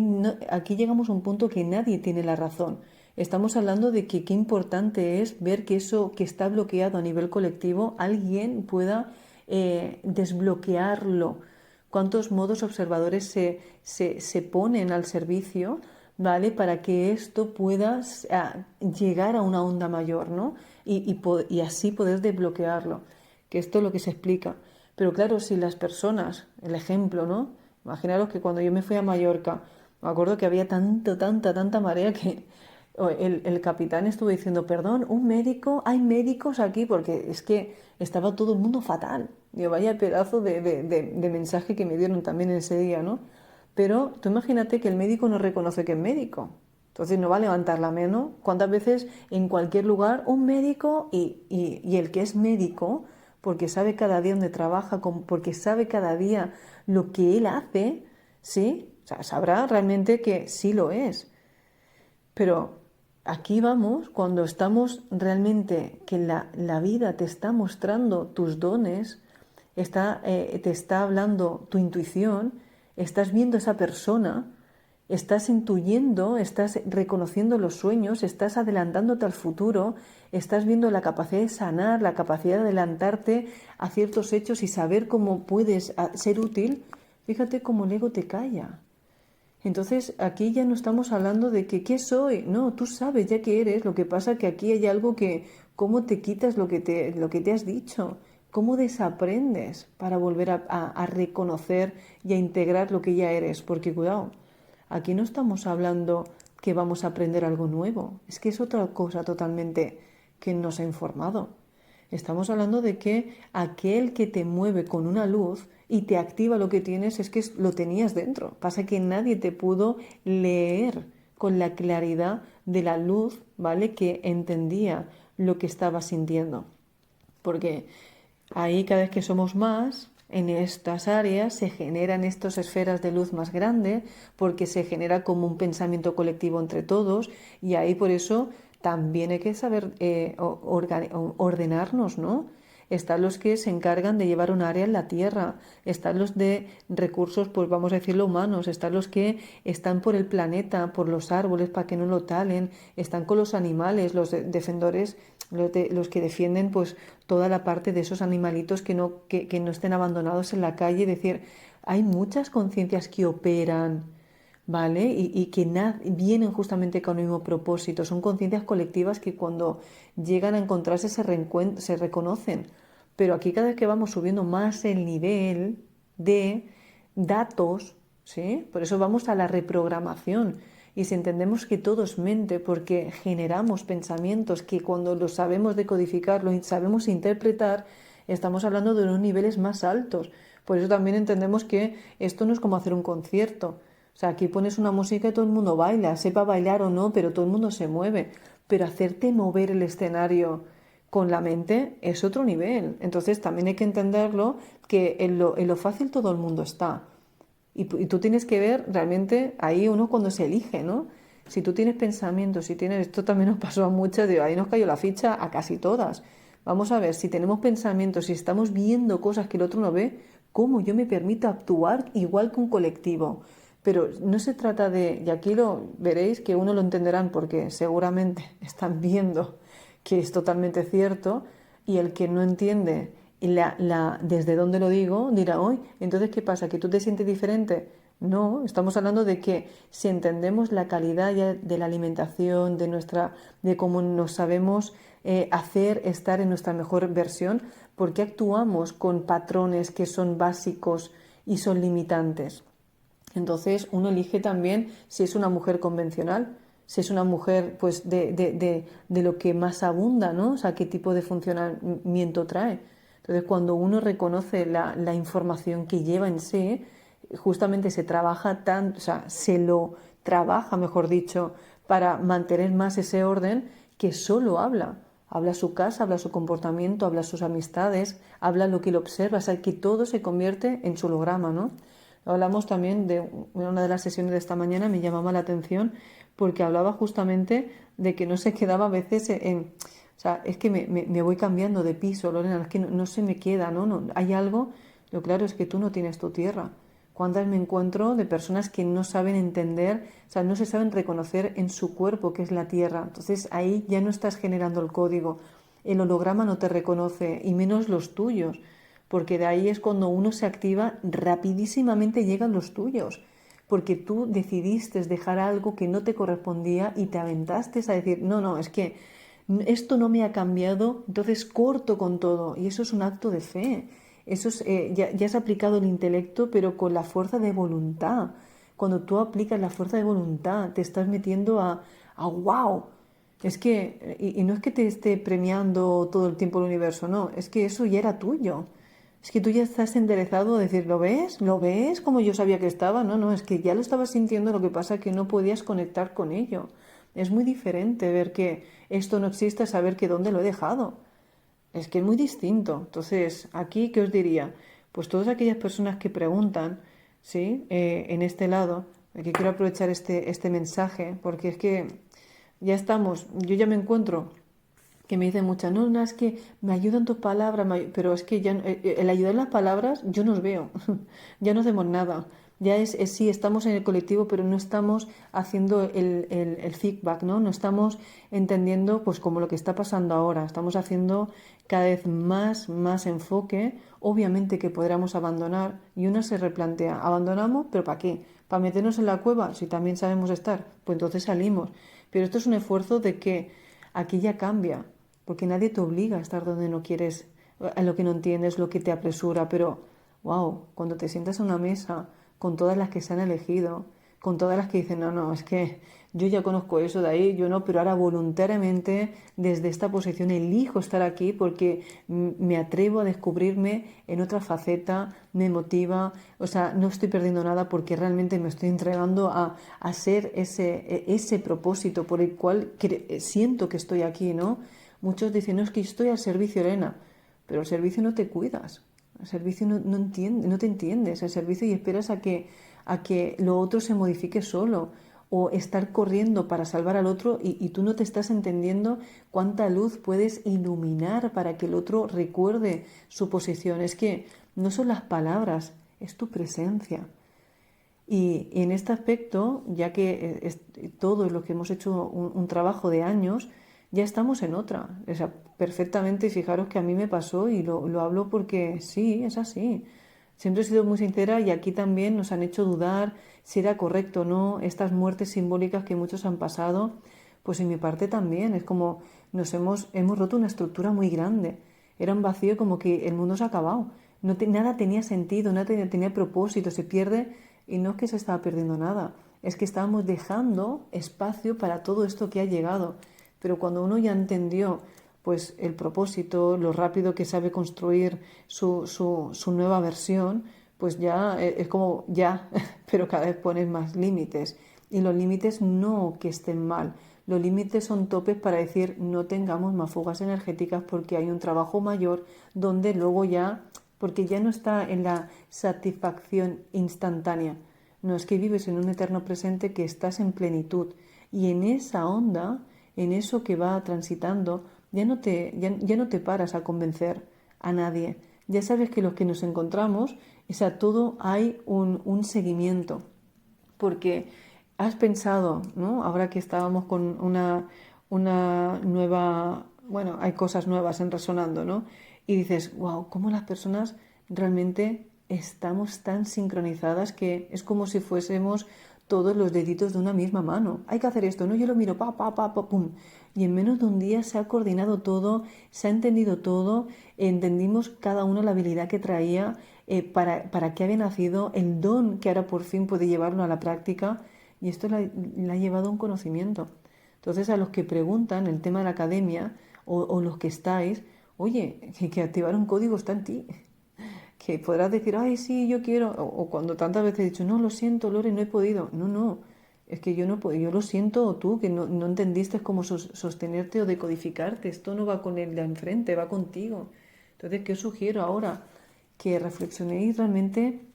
llegamos a un punto que nadie tiene la razón. Estamos hablando de que qué importante es ver que eso que está bloqueado a nivel colectivo, alguien pueda desbloquearlo. Cuántos modos observadores se ponen al servicio, ¿vale? Para que esto pueda llegar a una onda mayor, ¿no? Y así poder desbloquearlo, que esto es lo que se explica. Pero claro, si las personas, el ejemplo, ¿no? Imaginaros que cuando yo me fui a Mallorca, me acuerdo que había tanta marea que el capitán estuvo diciendo, perdón, un médico, hay médicos aquí, porque es que estaba todo el mundo fatal. Digo, vaya pedazo de mensaje que me dieron también ese día, ¿no? Pero tú imagínate que el médico no reconoce que es médico. Entonces no va a levantar la mano. ¿Cuántas veces en cualquier lugar un médico y el que es médico, porque sabe cada día dónde trabaja, porque sabe cada día lo que él hace, ¿sí? O sea, sabrá realmente que sí lo es. Pero aquí vamos cuando estamos realmente, que la vida te está mostrando tus dones, te está hablando tu intuición, estás viendo a esa persona, estás intuyendo, estás reconociendo los sueños, estás adelantándote al futuro, estás viendo la capacidad de sanar, la capacidad de adelantarte a ciertos hechos y saber cómo puedes ser útil. Fíjate cómo el ego te calla. Entonces aquí ya no estamos hablando de que ¿qué soy? No, tú sabes ya qué eres. Lo que pasa que aquí hay algo que ¿cómo te quitas lo que te has dicho? ¿Cómo desaprendes para volver a reconocer y a integrar lo que ya eres? Porque cuidado, aquí no estamos hablando que vamos a aprender algo nuevo. Es que es otra cosa totalmente que nos ha informado. Estamos hablando de que aquel que te mueve con una luz y te activa lo que tienes es que lo tenías dentro. Pasa que nadie te pudo leer con la claridad de la luz, ¿vale? Que entendía lo que estabas sintiendo. Porque ahí cada vez que somos más, en estas áreas se generan estas esferas de luz más grandes porque se genera como un pensamiento colectivo entre todos y ahí por eso también hay que saber ordenarnos, ¿no? Están los que se encargan de llevar un área en la tierra, están los de recursos, pues vamos a decirlo, humanos, están los que están por el planeta, por los árboles para que no lo talen, están con los animales, los defensores, los que defienden pues toda la parte de esos animalitos que no estén abandonados en la calle. Es decir, hay muchas conciencias que operan, ¿vale? Y que vienen justamente con el mismo propósito. Son conciencias colectivas que cuando llegan a encontrarse se reconocen. Pero aquí cada vez que vamos subiendo más el nivel de datos, ¿sí? Por eso vamos a la reprogramación. Y si entendemos que todo es mente, porque generamos pensamientos que cuando los sabemos decodificar, los sabemos interpretar, estamos hablando de unos niveles más altos. Por eso también entendemos que esto no es como hacer un concierto. O sea, aquí pones una música y todo el mundo baila, sepa bailar o no, pero todo el mundo se mueve. Pero hacerte mover el escenario con la mente es otro nivel. Entonces también hay que entenderlo que en lo fácil todo el mundo está. Y tú tienes que ver realmente ahí uno cuando se elige, ¿no? Si tú tienes pensamientos, si tienes, esto también nos pasó a muchas, ahí nos cayó la ficha a casi todas. Vamos a ver, si tenemos pensamientos, si estamos viendo cosas que el otro no ve, ¿cómo yo me permito actuar igual que un colectivo? Pero no se trata de, y aquí lo veréis que uno lo entenderán porque seguramente están viendo que es totalmente cierto y el que no entiende desde dónde lo digo dirá, hoy, entonces ¿qué pasa? ¿Que tú te sientes diferente? No, estamos hablando de que si entendemos la calidad ya de la alimentación, de cómo nos sabemos hacer estar en nuestra mejor versión, ¿por qué actuamos con patrones que son básicos y son limitantes? Entonces uno elige también si es una mujer convencional, si es una mujer pues de lo que más abunda, ¿no? O sea, qué tipo de funcionamiento trae. Entonces cuando uno reconoce la información que lleva en sí, justamente se trabaja tanto, o sea, se lo trabaja, mejor dicho, para mantener más ese orden que solo habla. Habla su casa, habla su comportamiento, habla sus amistades, habla lo que lo observa, o sea, que todo se convierte en su holograma, ¿no? Hablamos también de una de las sesiones de esta mañana, me llamaba la atención porque hablaba justamente de que no se quedaba a veces o sea, es que me voy cambiando de piso, Lorena, es que no se me queda, ¿no? No, hay algo, lo claro es que tú no tienes tu tierra. ¿Cuántas me encuentro de personas que no saben entender, o sea, no se saben reconocer en su cuerpo, que es la tierra? Entonces ahí ya no estás generando el código, el holograma no te reconoce, y menos los tuyos, porque de ahí es cuando uno se activa, rapidísimamente llegan los tuyos, porque tú decidiste dejar algo que no te correspondía y te aventaste a decir, no, no, es que esto no me ha cambiado, entonces corto con todo, y eso es un acto de fe. Eso es, ya has aplicado el intelecto, pero con la fuerza de voluntad. Cuando tú aplicas la fuerza de voluntad, te estás metiendo a wow. Es que, y no es que te esté premiando todo el tiempo el universo, no, es que eso ya era tuyo. Es que tú ya estás enderezado a decir, ¿lo ves? ¿Lo ves como yo sabía que estaba? No, no, es que ya lo estabas sintiendo, lo que pasa es que no podías conectar con ello. Es muy diferente ver que esto no existe a saber que dónde lo he dejado. Es que es muy distinto. Entonces, aquí, ¿qué os diría? Pues todas aquellas personas que preguntan, ¿sí? En este lado, aquí quiero aprovechar este mensaje, porque es que ya estamos, yo ya me encuentro que me dicen muchas, no, no, es que me ayudan tus palabras, pero es que ya el ayudar las palabras yo no os veo, ya no hacemos nada. Ya sí, estamos en el colectivo, pero no estamos haciendo el feedback, ¿no? No estamos entendiendo, pues, como lo que está pasando ahora. Estamos haciendo cada vez más enfoque. Obviamente que podríamos abandonar y uno se replantea, ¿abandonamos? ¿Pero para qué? ¿Para meternos en la cueva? Si también sabemos estar, pues entonces salimos. Pero esto es un esfuerzo de que aquí ya cambia, porque nadie te obliga a estar donde no quieres, a lo que no entiendes, lo que te apresura, pero wow, cuando te sientas a una mesa con todas las que se han elegido, con todas las que dicen, no, no, es que yo ya conozco eso de ahí, yo no, pero ahora voluntariamente desde esta posición elijo estar aquí porque me atrevo a descubrirme en otra faceta, me motiva, o sea, no estoy perdiendo nada porque realmente me estoy entregando a ser ese propósito por el cual siento que estoy aquí, ¿no? Muchos dicen, no, es que estoy al servicio, Elena, pero al servicio no te cuidas. Al servicio no te entiendes al servicio y esperas a que lo otro se modifique solo o estar corriendo para salvar al otro y tú no te estás entendiendo cuánta luz puedes iluminar para que el otro recuerde su posición. Es que no son las palabras, es tu presencia. Y en este aspecto, ya que todos los que hemos hecho un trabajo de años, ya estamos en otra. O sea, perfectamente, fijaros que a mí me pasó y lo hablo porque sí, es así. Siempre he sido muy sincera y aquí también nos han hecho dudar si era correcto o no estas muertes simbólicas que muchos han pasado. Pues en mi parte también, es como hemos roto una estructura muy grande. Era un vacío como que el mundo se ha acabado. Nada tenía sentido, nada tenía propósito, se pierde y no es que se estaba perdiendo nada, es que estábamos dejando espacio para todo esto que ha llegado. Pero cuando uno ya entendió pues el propósito, lo rápido que sabe construir su nueva versión, pues ya es como ya, pero cada vez pones más límites. Y los límites no que estén mal, los límites son topes para decir no tengamos más fugas energéticas porque hay un trabajo mayor donde luego ya, porque ya no está en la satisfacción instantánea, no es que vives en un eterno presente que estás en plenitud y en esa onda, en eso que va transitando, ya no te paras a convencer a nadie. Ya sabes que los que nos encontramos, o sea, todo hay un seguimiento, porque has pensado, ¿no? Ahora que estábamos con una nueva, bueno, hay cosas nuevas en Resonando, ¿no? Y dices, wow, cómo las personas realmente estamos tan sincronizadas que es como si fuésemos todos los deditos de una misma mano. Hay que hacer esto, ¿no? Yo lo miro, pum. Y en menos de un día se ha coordinado todo, se ha entendido todo, entendimos cada uno la habilidad que traía, para qué había nacido, el don que ahora por fin puede llevarlo a la práctica, y esto la ha llevado a un conocimiento. Entonces, a los que preguntan el tema de la academia o los que estáis, oye, que activar un código está en ti. Que podrás decir, ay, sí, yo quiero, o cuando tantas veces he dicho, no, lo siento, Lore, no he podido. No, no, es que yo no puedo, yo lo siento, o tú, que no entendiste cómo sostenerte o decodificarte. Esto no va con el de enfrente, va contigo. Entonces, ¿qué os sugiero ahora? Que reflexionéis realmente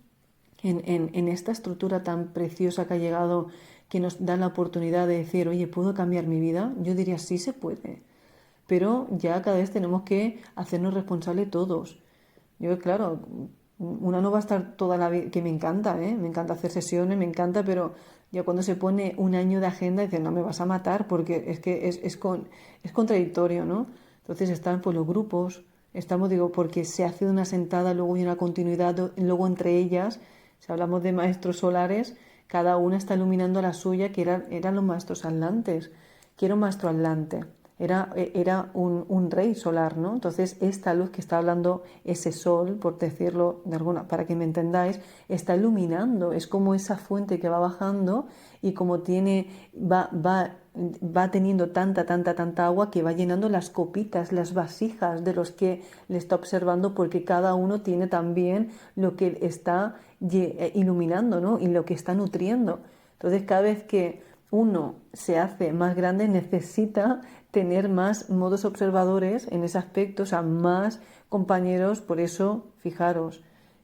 en esta estructura tan preciosa que ha llegado, que nos da la oportunidad de decir, oye, ¿puedo cambiar mi vida? Yo diría, sí se puede, pero ya cada vez tenemos que hacernos responsables todos. Yo, claro, una no va a estar toda la vida, que me encanta, ¿eh? Me encanta hacer sesiones, me encanta, pero ya cuando se pone un año de agenda, dice, no me vas a matar porque es que es contradictorio, ¿no? Entonces están pues los grupos, estamos, digo, porque se hace una sentada, luego hay una continuidad, luego entre ellas, si hablamos de maestros solares, cada una está iluminando la suya, que eran los maestros atlantes. Quiero un maestro atlante. Era un rey solar, ¿no? Entonces, esta luz que está hablando, ese sol, por decirlo de alguna, para que me entendáis, está iluminando. Es como esa fuente que va bajando y como va teniendo tanta agua que va llenando las copitas, las vasijas de los que le está observando, porque cada uno tiene también lo que está iluminando, ¿no? Y lo que está nutriendo. Entonces, cada vez que uno se hace más grande, necesita tener más modos observadores en ese aspecto, o sea, más compañeros. Por eso, fijaros,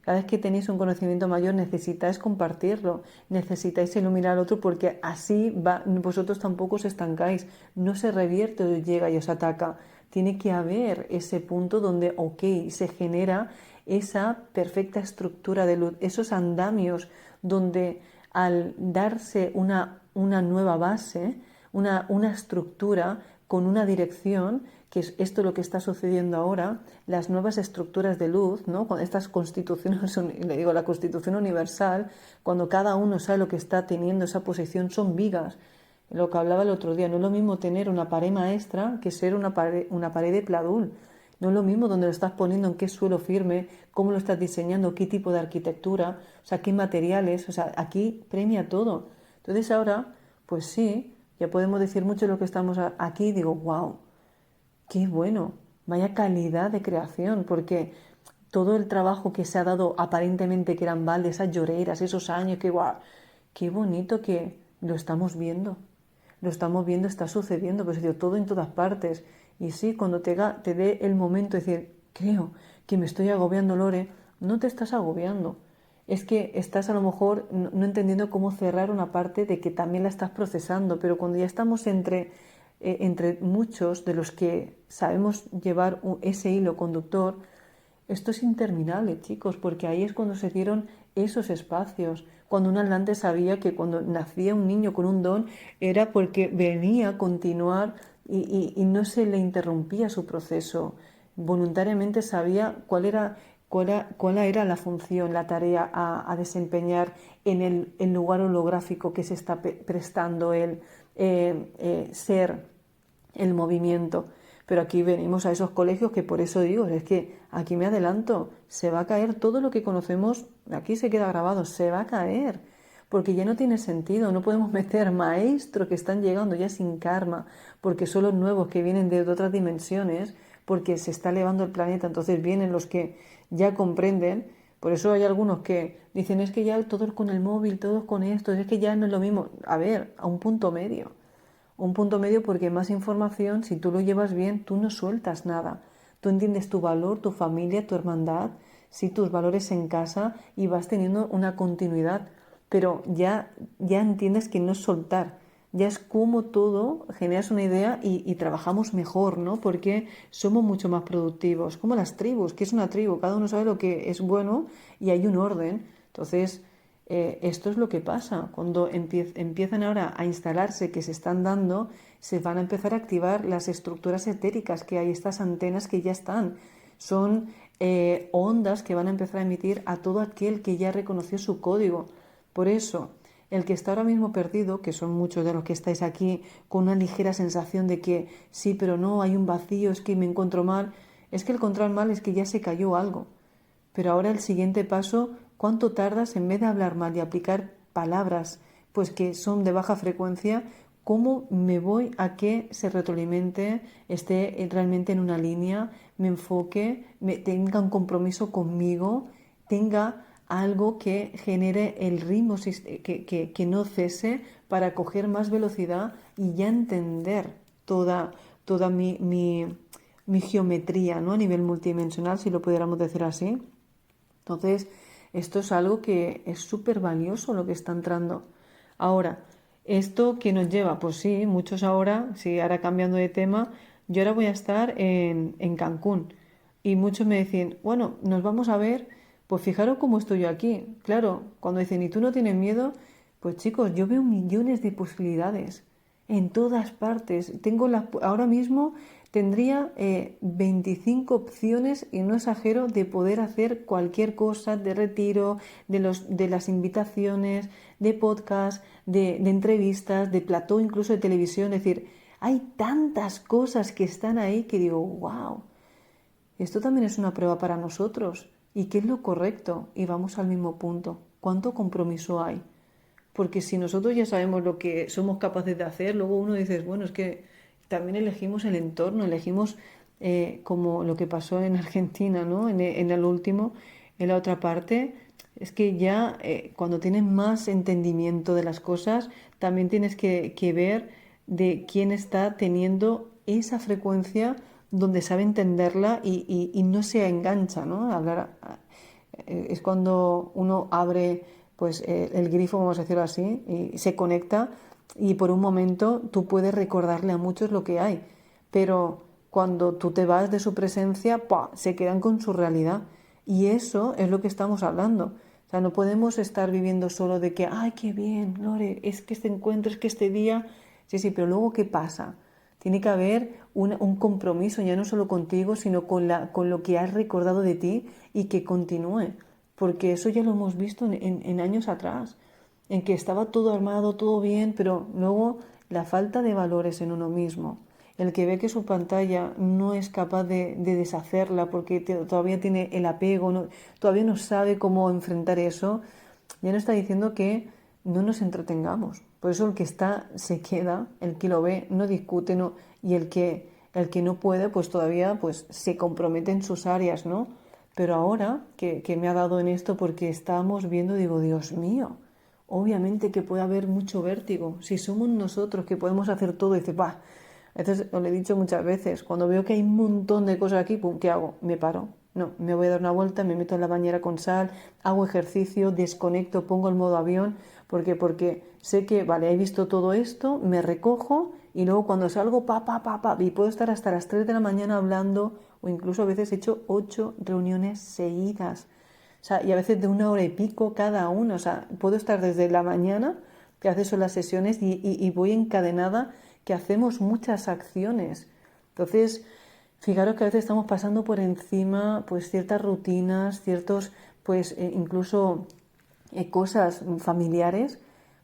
Cada vez que tenéis un conocimiento mayor necesitáis compartirlo, necesitáis iluminar al otro porque así vosotros tampoco os estancáis, no se revierte o llega y os ataca. Tiene que haber ese punto donde, ok, se genera esa perfecta estructura de luz, esos andamios donde al darse una nueva base, una estructura con una dirección, que es esto lo que está sucediendo ahora, las nuevas estructuras de luz, ¿no? Con estas constituciones, le digo la Constitución Universal, cuando cada uno sabe lo que está teniendo esa posición, son vigas. Lo que hablaba el otro día, no es lo mismo tener una pared maestra que ser una pared de pladul. No es lo mismo donde lo estás poniendo, en qué suelo firme, cómo lo estás diseñando, qué tipo de arquitectura, o sea, qué materiales, o sea, aquí premia todo. Entonces ahora, pues sí, ya podemos decir mucho de lo que estamos aquí y digo, wow, qué bueno, vaya calidad de creación, porque todo el trabajo que se ha dado aparentemente que eran balde, esas lloreras, esos años, que guau, qué bonito que lo estamos viendo, está sucediendo, pues digo, todo en todas partes. Y sí, cuando te dé el momento de decir, creo que me estoy agobiando, Lore, no te estás agobiando. Es que estás a lo mejor no entendiendo cómo cerrar una parte de que también la estás procesando, pero cuando ya estamos entre muchos de los que sabemos llevar ese hilo conductor, esto es interminable, chicos, porque ahí es cuando se dieron esos espacios. Cuando un Atlante sabía que cuando nacía un niño con un don era porque venía a continuar y no se le interrumpía su proceso. Voluntariamente sabía cuál era la función, la tarea a desempeñar en el lugar holográfico que se está prestando el ser, el movimiento. Pero aquí venimos a esos colegios que por eso digo, es que aquí me adelanto, se va a caer todo lo que conocemos, aquí se queda grabado, se va a caer, porque ya no tiene sentido, no podemos meter maestros que están llegando ya sin karma, porque son los nuevos que vienen de otras dimensiones, porque se está elevando el planeta, entonces vienen los que ya comprenden, por eso hay algunos que dicen es que ya todos con el móvil, todos con esto, es que ya no es lo mismo, a ver, a un punto medio. Un punto medio porque más información, si tú lo llevas bien, tú no sueltas nada. Tú entiendes tu valor, tu familia, tu hermandad, sí, tus valores en casa y vas teniendo una continuidad. Pero ya entiendes que no es soltar. Ya es como todo, generas una idea y trabajamos mejor, ¿no? Porque somos mucho más productivos. Como las tribus, que es una tribu, cada uno sabe lo que es bueno y hay un orden. Entonces, esto es lo que pasa. Cuando empiezan ahora a instalarse, que se están dando, se van a empezar a activar las estructuras etéricas que hay, estas antenas que ya están. Son ondas que van a empezar a emitir a todo aquel que ya reconoció su código. Por eso, el que está ahora mismo perdido, que son muchos de los que estáis aquí, con una ligera sensación de que sí, pero no, hay un vacío, es que me encuentro mal, es que el encontrar mal es que ya se cayó algo. Pero ahora el siguiente paso, ¿cuánto tardas en vez de hablar mal y aplicar palabras pues que son de baja frecuencia? ¿Cómo me voy a que se retroalimente, esté realmente en una línea, me enfoque, tenga un compromiso conmigo, tenga algo que genere el ritmo, que no cese para coger más velocidad y ya entender toda mi geometría, ¿no? A nivel multidimensional, si lo pudiéramos decir así? Entonces, esto es algo que es súper valioso lo que está entrando. Ahora, ¿esto qué nos lleva? Pues sí, muchos ahora, sí, ahora cambiando de tema, yo ahora voy a estar en Cancún y muchos me decían, bueno, nos vamos a ver, pues fijaros cómo estoy yo aquí. Claro, cuando dicen, ¿y tú no tienes miedo? Pues chicos, yo veo millones de posibilidades en todas partes. Ahora mismo tendría 25 opciones, y no exagero, de poder hacer cualquier cosa, de retiro, de las invitaciones, de podcast, de entrevistas, de plató, incluso de televisión. Es decir, hay tantas cosas que están ahí que digo, wow, esto también es una prueba para nosotros. ¿Y qué es lo correcto? Y vamos al mismo punto. ¿Cuánto compromiso hay? Porque si nosotros ya sabemos lo que somos capaces de hacer, luego uno dice, bueno, es que también elegimos el entorno, elegimos como lo que pasó en Argentina, ¿no? En el último, en la otra parte, es que ya cuando tienes más entendimiento de las cosas, también tienes que ver de quién está teniendo esa frecuencia donde sabe entenderla y no se engancha, ¿no? es cuando uno abre pues el grifo, vamos a decirlo así, y se conecta y por un momento tú puedes recordarle a muchos lo que hay, pero cuando tú te vas de su presencia, ¡pua!, se quedan con su realidad. Y eso es lo que estamos hablando. O sea, no podemos estar viviendo solo de que, ay, qué bien, Lore, es que este encuentro, es que este día, sí, sí, pero luego, ¿qué pasa? Tiene que haber un compromiso, ya no solo contigo, sino con lo que has recordado de ti y que continúe. Porque eso ya lo hemos visto en años atrás, en que estaba todo armado, todo bien, pero luego la falta de valores en uno mismo, el que ve que su pantalla no es capaz de deshacerla porque todavía tiene el apego, todavía no sabe cómo enfrentar eso, ya nos está diciendo que no nos entretengamos. Por eso el que está se queda, el que lo ve no discute, no, y el que no puede, pues todavía pues, se compromete en sus áreas, ¿no? Pero ahora que me ha dado en esto, porque estábamos viendo, digo, Dios mío, obviamente que puede haber mucho vértigo. Si somos nosotros que podemos hacer todo, y dices, va. Entonces, os lo he dicho muchas veces, cuando veo que hay un montón de cosas aquí, pum, ¿qué hago? Me paro. No, me voy a dar una vuelta, me meto en la bañera con sal, hago ejercicio, desconecto, pongo el modo avión. ¿Por qué? Porque sé que, vale, he visto todo esto, me recojo y luego cuando salgo, y puedo estar hasta las 3 de la mañana hablando, o incluso a veces he hecho 8 reuniones seguidas. O sea, y a veces de 1 hora y pico cada una. O sea, puedo estar desde la mañana, que haces las sesiones, y voy encadenada, que hacemos muchas acciones. Entonces, fijaros que a veces estamos pasando por encima pues ciertas rutinas, ciertos, pues incluso cosas familiares,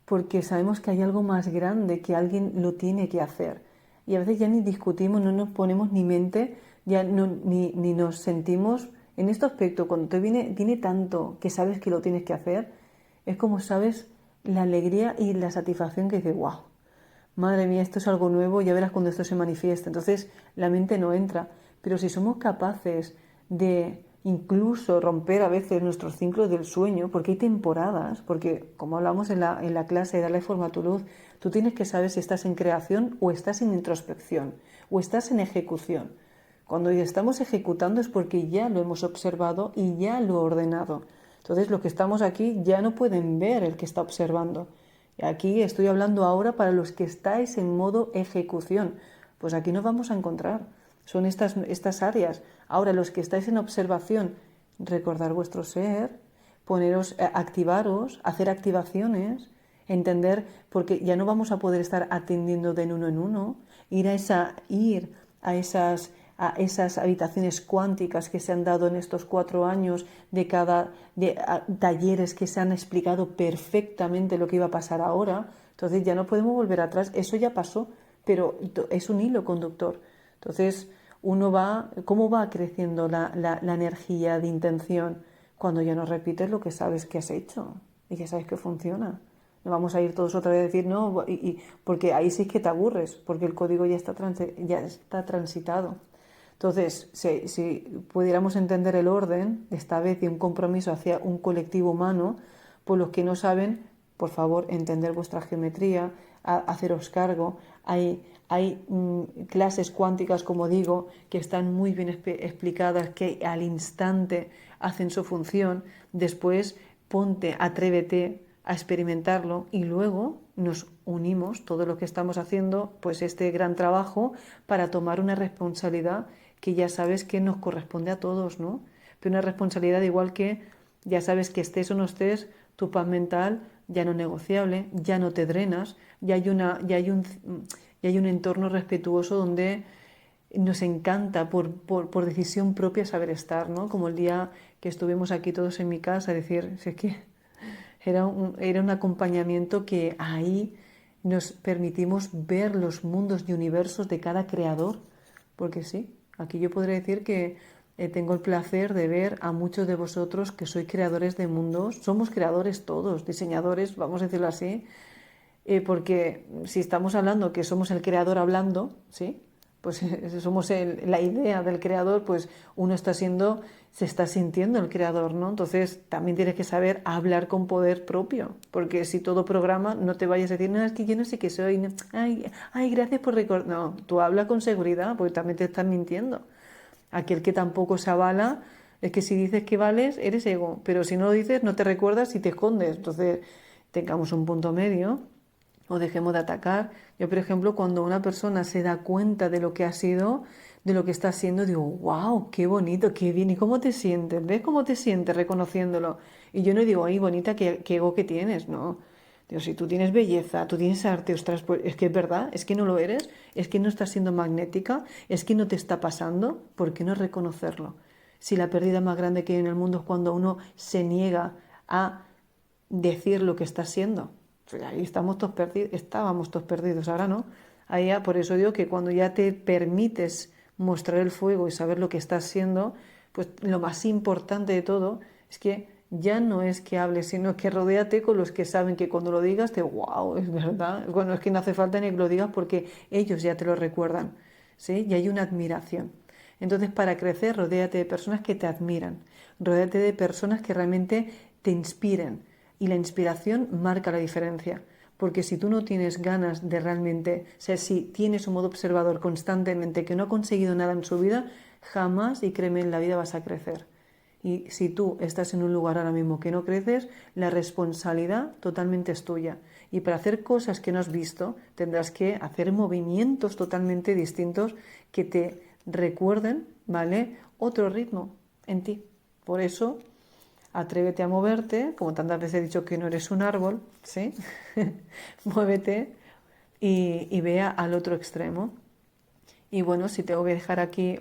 porque sabemos que hay algo más grande que alguien lo tiene que hacer. Y a veces ya ni discutimos, no nos ponemos ni mente, ya no, ni nos sentimos. En este aspecto, cuando te viene tanto que sabes que lo tienes que hacer, es como sabes la alegría y la satisfacción que dices, wow, madre mía, esto es algo nuevo, ya verás cuando esto se manifiesta. Entonces la mente no entra. Pero si somos capaces de incluso romper a veces nuestros ciclos del sueño, porque hay temporadas, porque como hablamos en la clase de Darle forma a tu luz, tú tienes que saber si estás en creación o estás en introspección o estás en ejecución. Cuando estamos ejecutando es porque ya lo hemos observado y ya lo ordenado. Entonces los que estamos aquí ya no pueden ver el que está observando. Aquí estoy hablando ahora para los que estáis en modo ejecución. Pues aquí nos vamos a encontrar. Son estas áreas. Ahora, los que estáis en observación, recordar vuestro ser, poneros, activaros, hacer activaciones, entender, porque ya no vamos a poder estar atendiendo de uno en uno, ir a esas habitaciones cuánticas que se han dado en estos 4 años de talleres que se han explicado perfectamente lo que iba a pasar ahora. Entonces ya no podemos volver atrás, eso ya pasó, pero es un hilo conductor. Entonces ¿cómo va creciendo la energía de intención? Cuando ya no repites lo que sabes que has hecho y que sabes que funciona. No vamos a ir todos otra vez a decir no, porque ahí sí que te aburres, porque el código ya está transitado. Entonces, si pudiéramos entender el orden, esta vez y un compromiso hacia un colectivo humano, pues los que no saben, por favor, entender vuestra geometría, haceros cargo. Hay clases cuánticas, como digo, que están muy bien explicadas, que al instante hacen su función. Después, atrévete a experimentarlo y luego nos unimos, todo lo que estamos haciendo, pues este gran trabajo para tomar una responsabilidad que ya sabes que nos corresponde a todos, ¿no? Pero una responsabilidad igual que ya sabes que estés o no estés, tu paz mental ya no es negociable, ya no te drenas, ya hay un entorno respetuoso donde nos encanta por decisión propia saber estar, ¿no? Como el día que estuvimos aquí todos en mi casa, decir, si es que era un acompañamiento que ahí nos permitimos ver los mundos y universos de cada creador, porque sí, aquí yo podría decir que tengo el placer de ver a muchos de vosotros que sois creadores de mundos, somos creadores todos, diseñadores, vamos a decirlo así, porque si estamos hablando que somos el creador hablando, ¿sí? Pues somos la idea del creador, pues se está sintiendo el creador, ¿no? Entonces también tienes que saber hablar con poder propio, porque si todo programa, no te vayas a decir, no, es que yo no sé qué soy, no, ay, gracias por recordar. No, tú habla con seguridad, porque también te estás mintiendo. Aquel que tampoco se avala, Es que si dices que vales, eres ego, pero si no lo dices, no te recuerdas y te escondes. Entonces, tengamos un punto medio o dejemos de atacar. Yo, por ejemplo, cuando una persona se da cuenta de lo que ha sido, de lo que está haciendo, digo, wow, qué bonito, qué bien. ¿Y cómo te sientes? ¿Ves cómo te sientes reconociéndolo? Y yo no digo, ay, bonita, qué ego que tienes, no. Digo, si tú tienes belleza, tú tienes arte, ostras, pues es que es verdad, es que no lo eres, es que no estás siendo magnética, es que no te está pasando, ¿por qué no reconocerlo? Si la pérdida más grande que hay en el mundo es cuando uno se niega a decir lo que está siendo. Pues ahí estamos todos perdidos, estábamos todos perdidos, ahora no. Ahí ya, por eso digo que cuando ya te permites mostrar el fuego y saber lo que estás siendo, pues lo más importante de todo es que ya no es que hables, sino que rodéate con los que saben que cuando lo digas te wow, es verdad. Bueno, es que no hace falta ni que lo digas porque ellos ya te lo recuerdan, ¿sí? Y hay una admiración. Entonces, para crecer, rodéate de personas que te admiran, rodéate de personas que realmente te inspiren. Y la inspiración marca la diferencia. Porque si tú no tienes ganas de realmente, o sea, si tienes un modo observador constantemente que no ha conseguido nada en su vida, jamás, y créeme, en la vida vas a crecer. Y si tú estás en un lugar ahora mismo que no creces, la responsabilidad totalmente es tuya. Y para hacer cosas que no has visto, tendrás que hacer movimientos totalmente distintos que te recuerden, ¿vale? Otro ritmo en ti. Por eso, atrévete a moverte, como tantas veces he dicho que no eres un árbol, ¿sí? Muévete y vea al otro extremo. Y bueno, si tengo que dejar aquí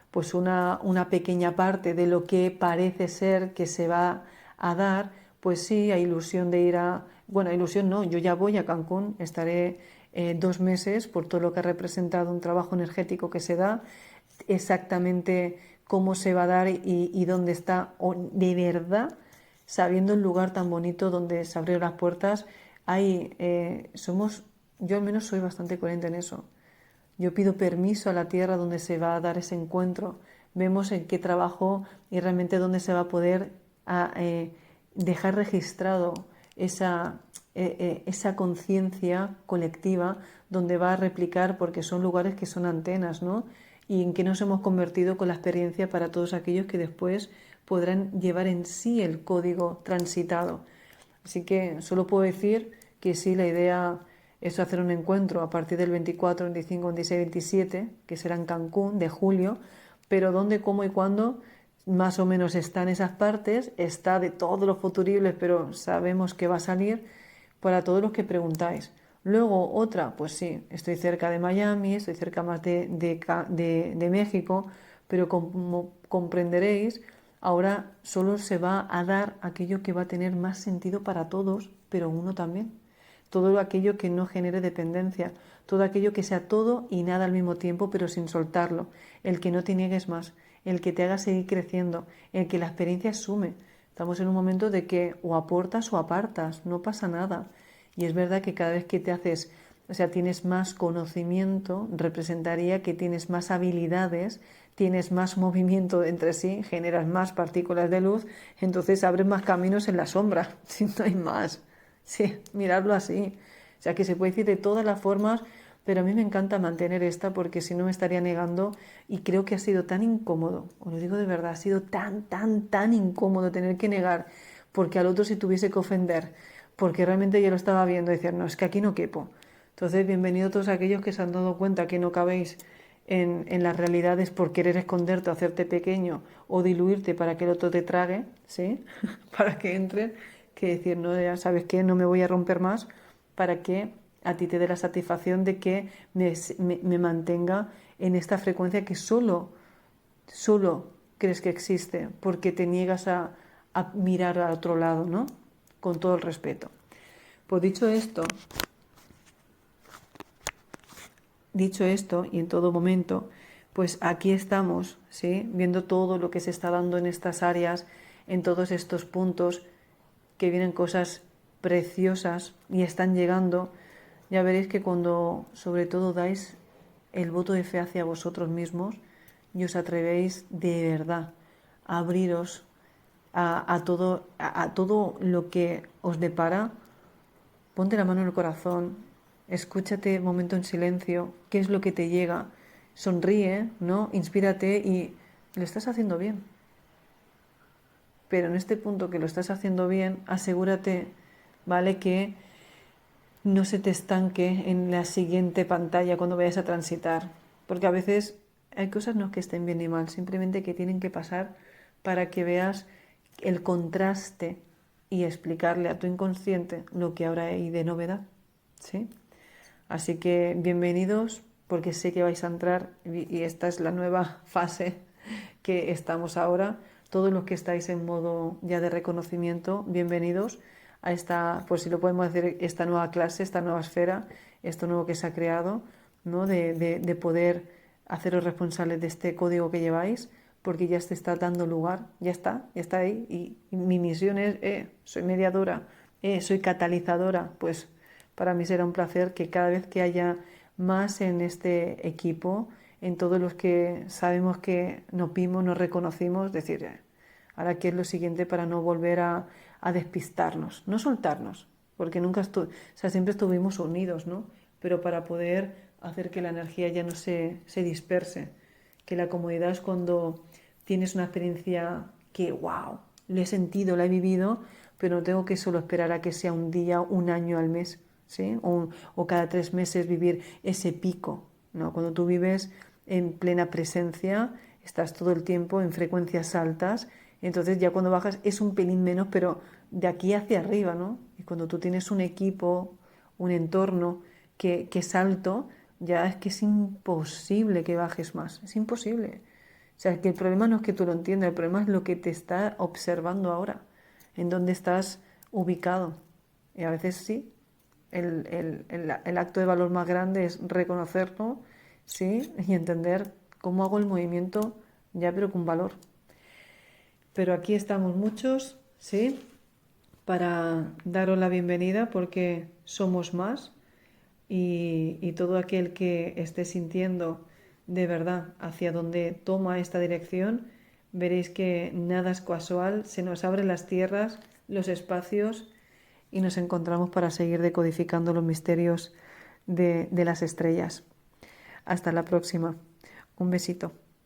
pues una pequeña parte de lo que parece ser que se va a dar, pues sí, hay ilusión de ir a... Bueno, ilusión no, yo ya voy a Cancún, estaré 2 meses por todo lo que ha representado un trabajo energético que se da, exactamente cómo se va a dar y dónde está, o de verdad, sabiendo el lugar tan bonito donde se abrieron las puertas, yo al menos soy bastante coherente en eso. Yo pido permiso a la tierra donde se va a dar ese encuentro. Vemos en qué trabajo y realmente dónde se va a poder dejar registrado esa conciencia colectiva donde va a replicar, porque son lugares que son antenas, ¿no? Y en que nos hemos convertido con la experiencia para todos aquellos que después podrán llevar en sí el código transitado. Así que solo puedo decir que sí, la idea es hacer un encuentro a partir del 24, 25, 26, 27, que será en Cancún, de julio, pero dónde, cómo y cuándo, más o menos están esas partes, está de todos los futuribles, pero sabemos que va a salir para todos los que preguntáis. Luego otra, pues sí, estoy cerca de Miami, estoy cerca más de México, pero como comprenderéis, ahora solo se va a dar aquello que va a tener más sentido para todos, pero uno también. Todo aquello que no genere dependencia, todo aquello que sea todo y nada al mismo tiempo, pero sin soltarlo. El que no te niegues más, el que te haga seguir creciendo, el que la experiencia sume. Estamos en un momento de que o aportas o apartas, no pasa nada. Y es verdad que cada vez que te haces, o sea, tienes más conocimiento, representaría que tienes más habilidades, tienes más movimiento entre sí, generas más partículas de luz, entonces abres más caminos en la sombra, si no hay más. Sí, mirarlo así. O sea, que se puede decir de todas las formas, pero a mí me encanta mantener esta porque si no me estaría negando y creo que ha sido tan incómodo, os lo digo de verdad, ha sido tan incómodo tener que negar porque al otro se tuviese que ofender, porque realmente yo lo estaba viendo y decía, no, es que aquí no quepo. Entonces, bienvenidos todos aquellos que se han dado cuenta que no cabéis en las realidades por querer esconderte o hacerte pequeño o diluirte para que el otro te trague, ¿sí? Para que entren, que decir, no, ya sabes que no me voy a romper más para que a ti te dé la satisfacción de que me mantenga en esta frecuencia que solo crees que existe porque te niegas a mirar al otro lado, ¿no? Con todo el respeto. Pues dicho esto y en todo momento, pues aquí estamos, ¿sí? Viendo todo lo que se está dando en estas áreas, en todos estos puntos, que vienen cosas preciosas y están llegando. Ya veréis que cuando sobre todo dais el voto de fe hacia vosotros mismos y os atrevéis de verdad a abriros a todo lo que os depara, ponte la mano en el corazón, escúchate un momento en silencio, qué es lo que te llega, sonríe, ¿no? Inspírate y lo estás haciendo bien. pero en este punto que lo estás haciendo bien, asegúrate, ¿vale? Que no se te estanque en la siguiente pantalla cuando vayas a transitar, porque a veces hay cosas no es que estén bien ni mal, simplemente que tienen que pasar para que veas el contraste y explicarle a tu inconsciente lo que ahora hay de novedad, ¿sí? Así que bienvenidos, porque sé que vais a entrar y esta es la nueva fase que estamos ahora. Todos los que estáis en modo ya de reconocimiento, bienvenidos a esta, pues si lo podemos decir, esta nueva clase, esta nueva esfera, esto nuevo que se ha creado, ¿no? De poder haceros responsables de este código que lleváis, porque ya se está dando lugar, ya está ahí. Y mi misión es, soy mediadora, soy catalizadora, pues para mí será un placer que cada vez que haya más en este equipo, en todos los que sabemos que nos vimos, nos reconocimos, decir, ahora qué es lo siguiente para no volver a despistarnos, no soltarnos, porque nunca o sea, siempre estuvimos unidos, ¿no? Pero para poder hacer que la energía ya no se disperse, que la comodidad es cuando tienes una experiencia que, wow, le he sentido, la he vivido, pero no tengo que solo esperar a que sea un día, un año al mes, ¿sí? O cada 3 meses vivir ese pico, ¿no? Cuando tú vives en plena presencia, estás todo el tiempo en frecuencias altas, entonces ya cuando bajas es un pelín menos, pero de aquí hacia arriba, ¿no? Y cuando tú tienes un equipo, un entorno que es alto, ya es que es imposible que bajes más, es imposible. O sea, que el problema no es que tú lo entiendas, el problema es lo que te está observando ahora, en dónde estás ubicado. Y a veces sí, el acto de valor más grande es reconocerlo, ¿sí? Y entender cómo hago el movimiento ya, pero con valor. Pero aquí estamos muchos, ¿sí? Para daros la bienvenida porque somos más y todo aquel que esté sintiendo de verdad hacia donde toma esta dirección, veréis que nada es casual, se nos abren las tierras, los espacios y nos encontramos para seguir decodificando los misterios de las estrellas. Hasta la próxima. Un besito.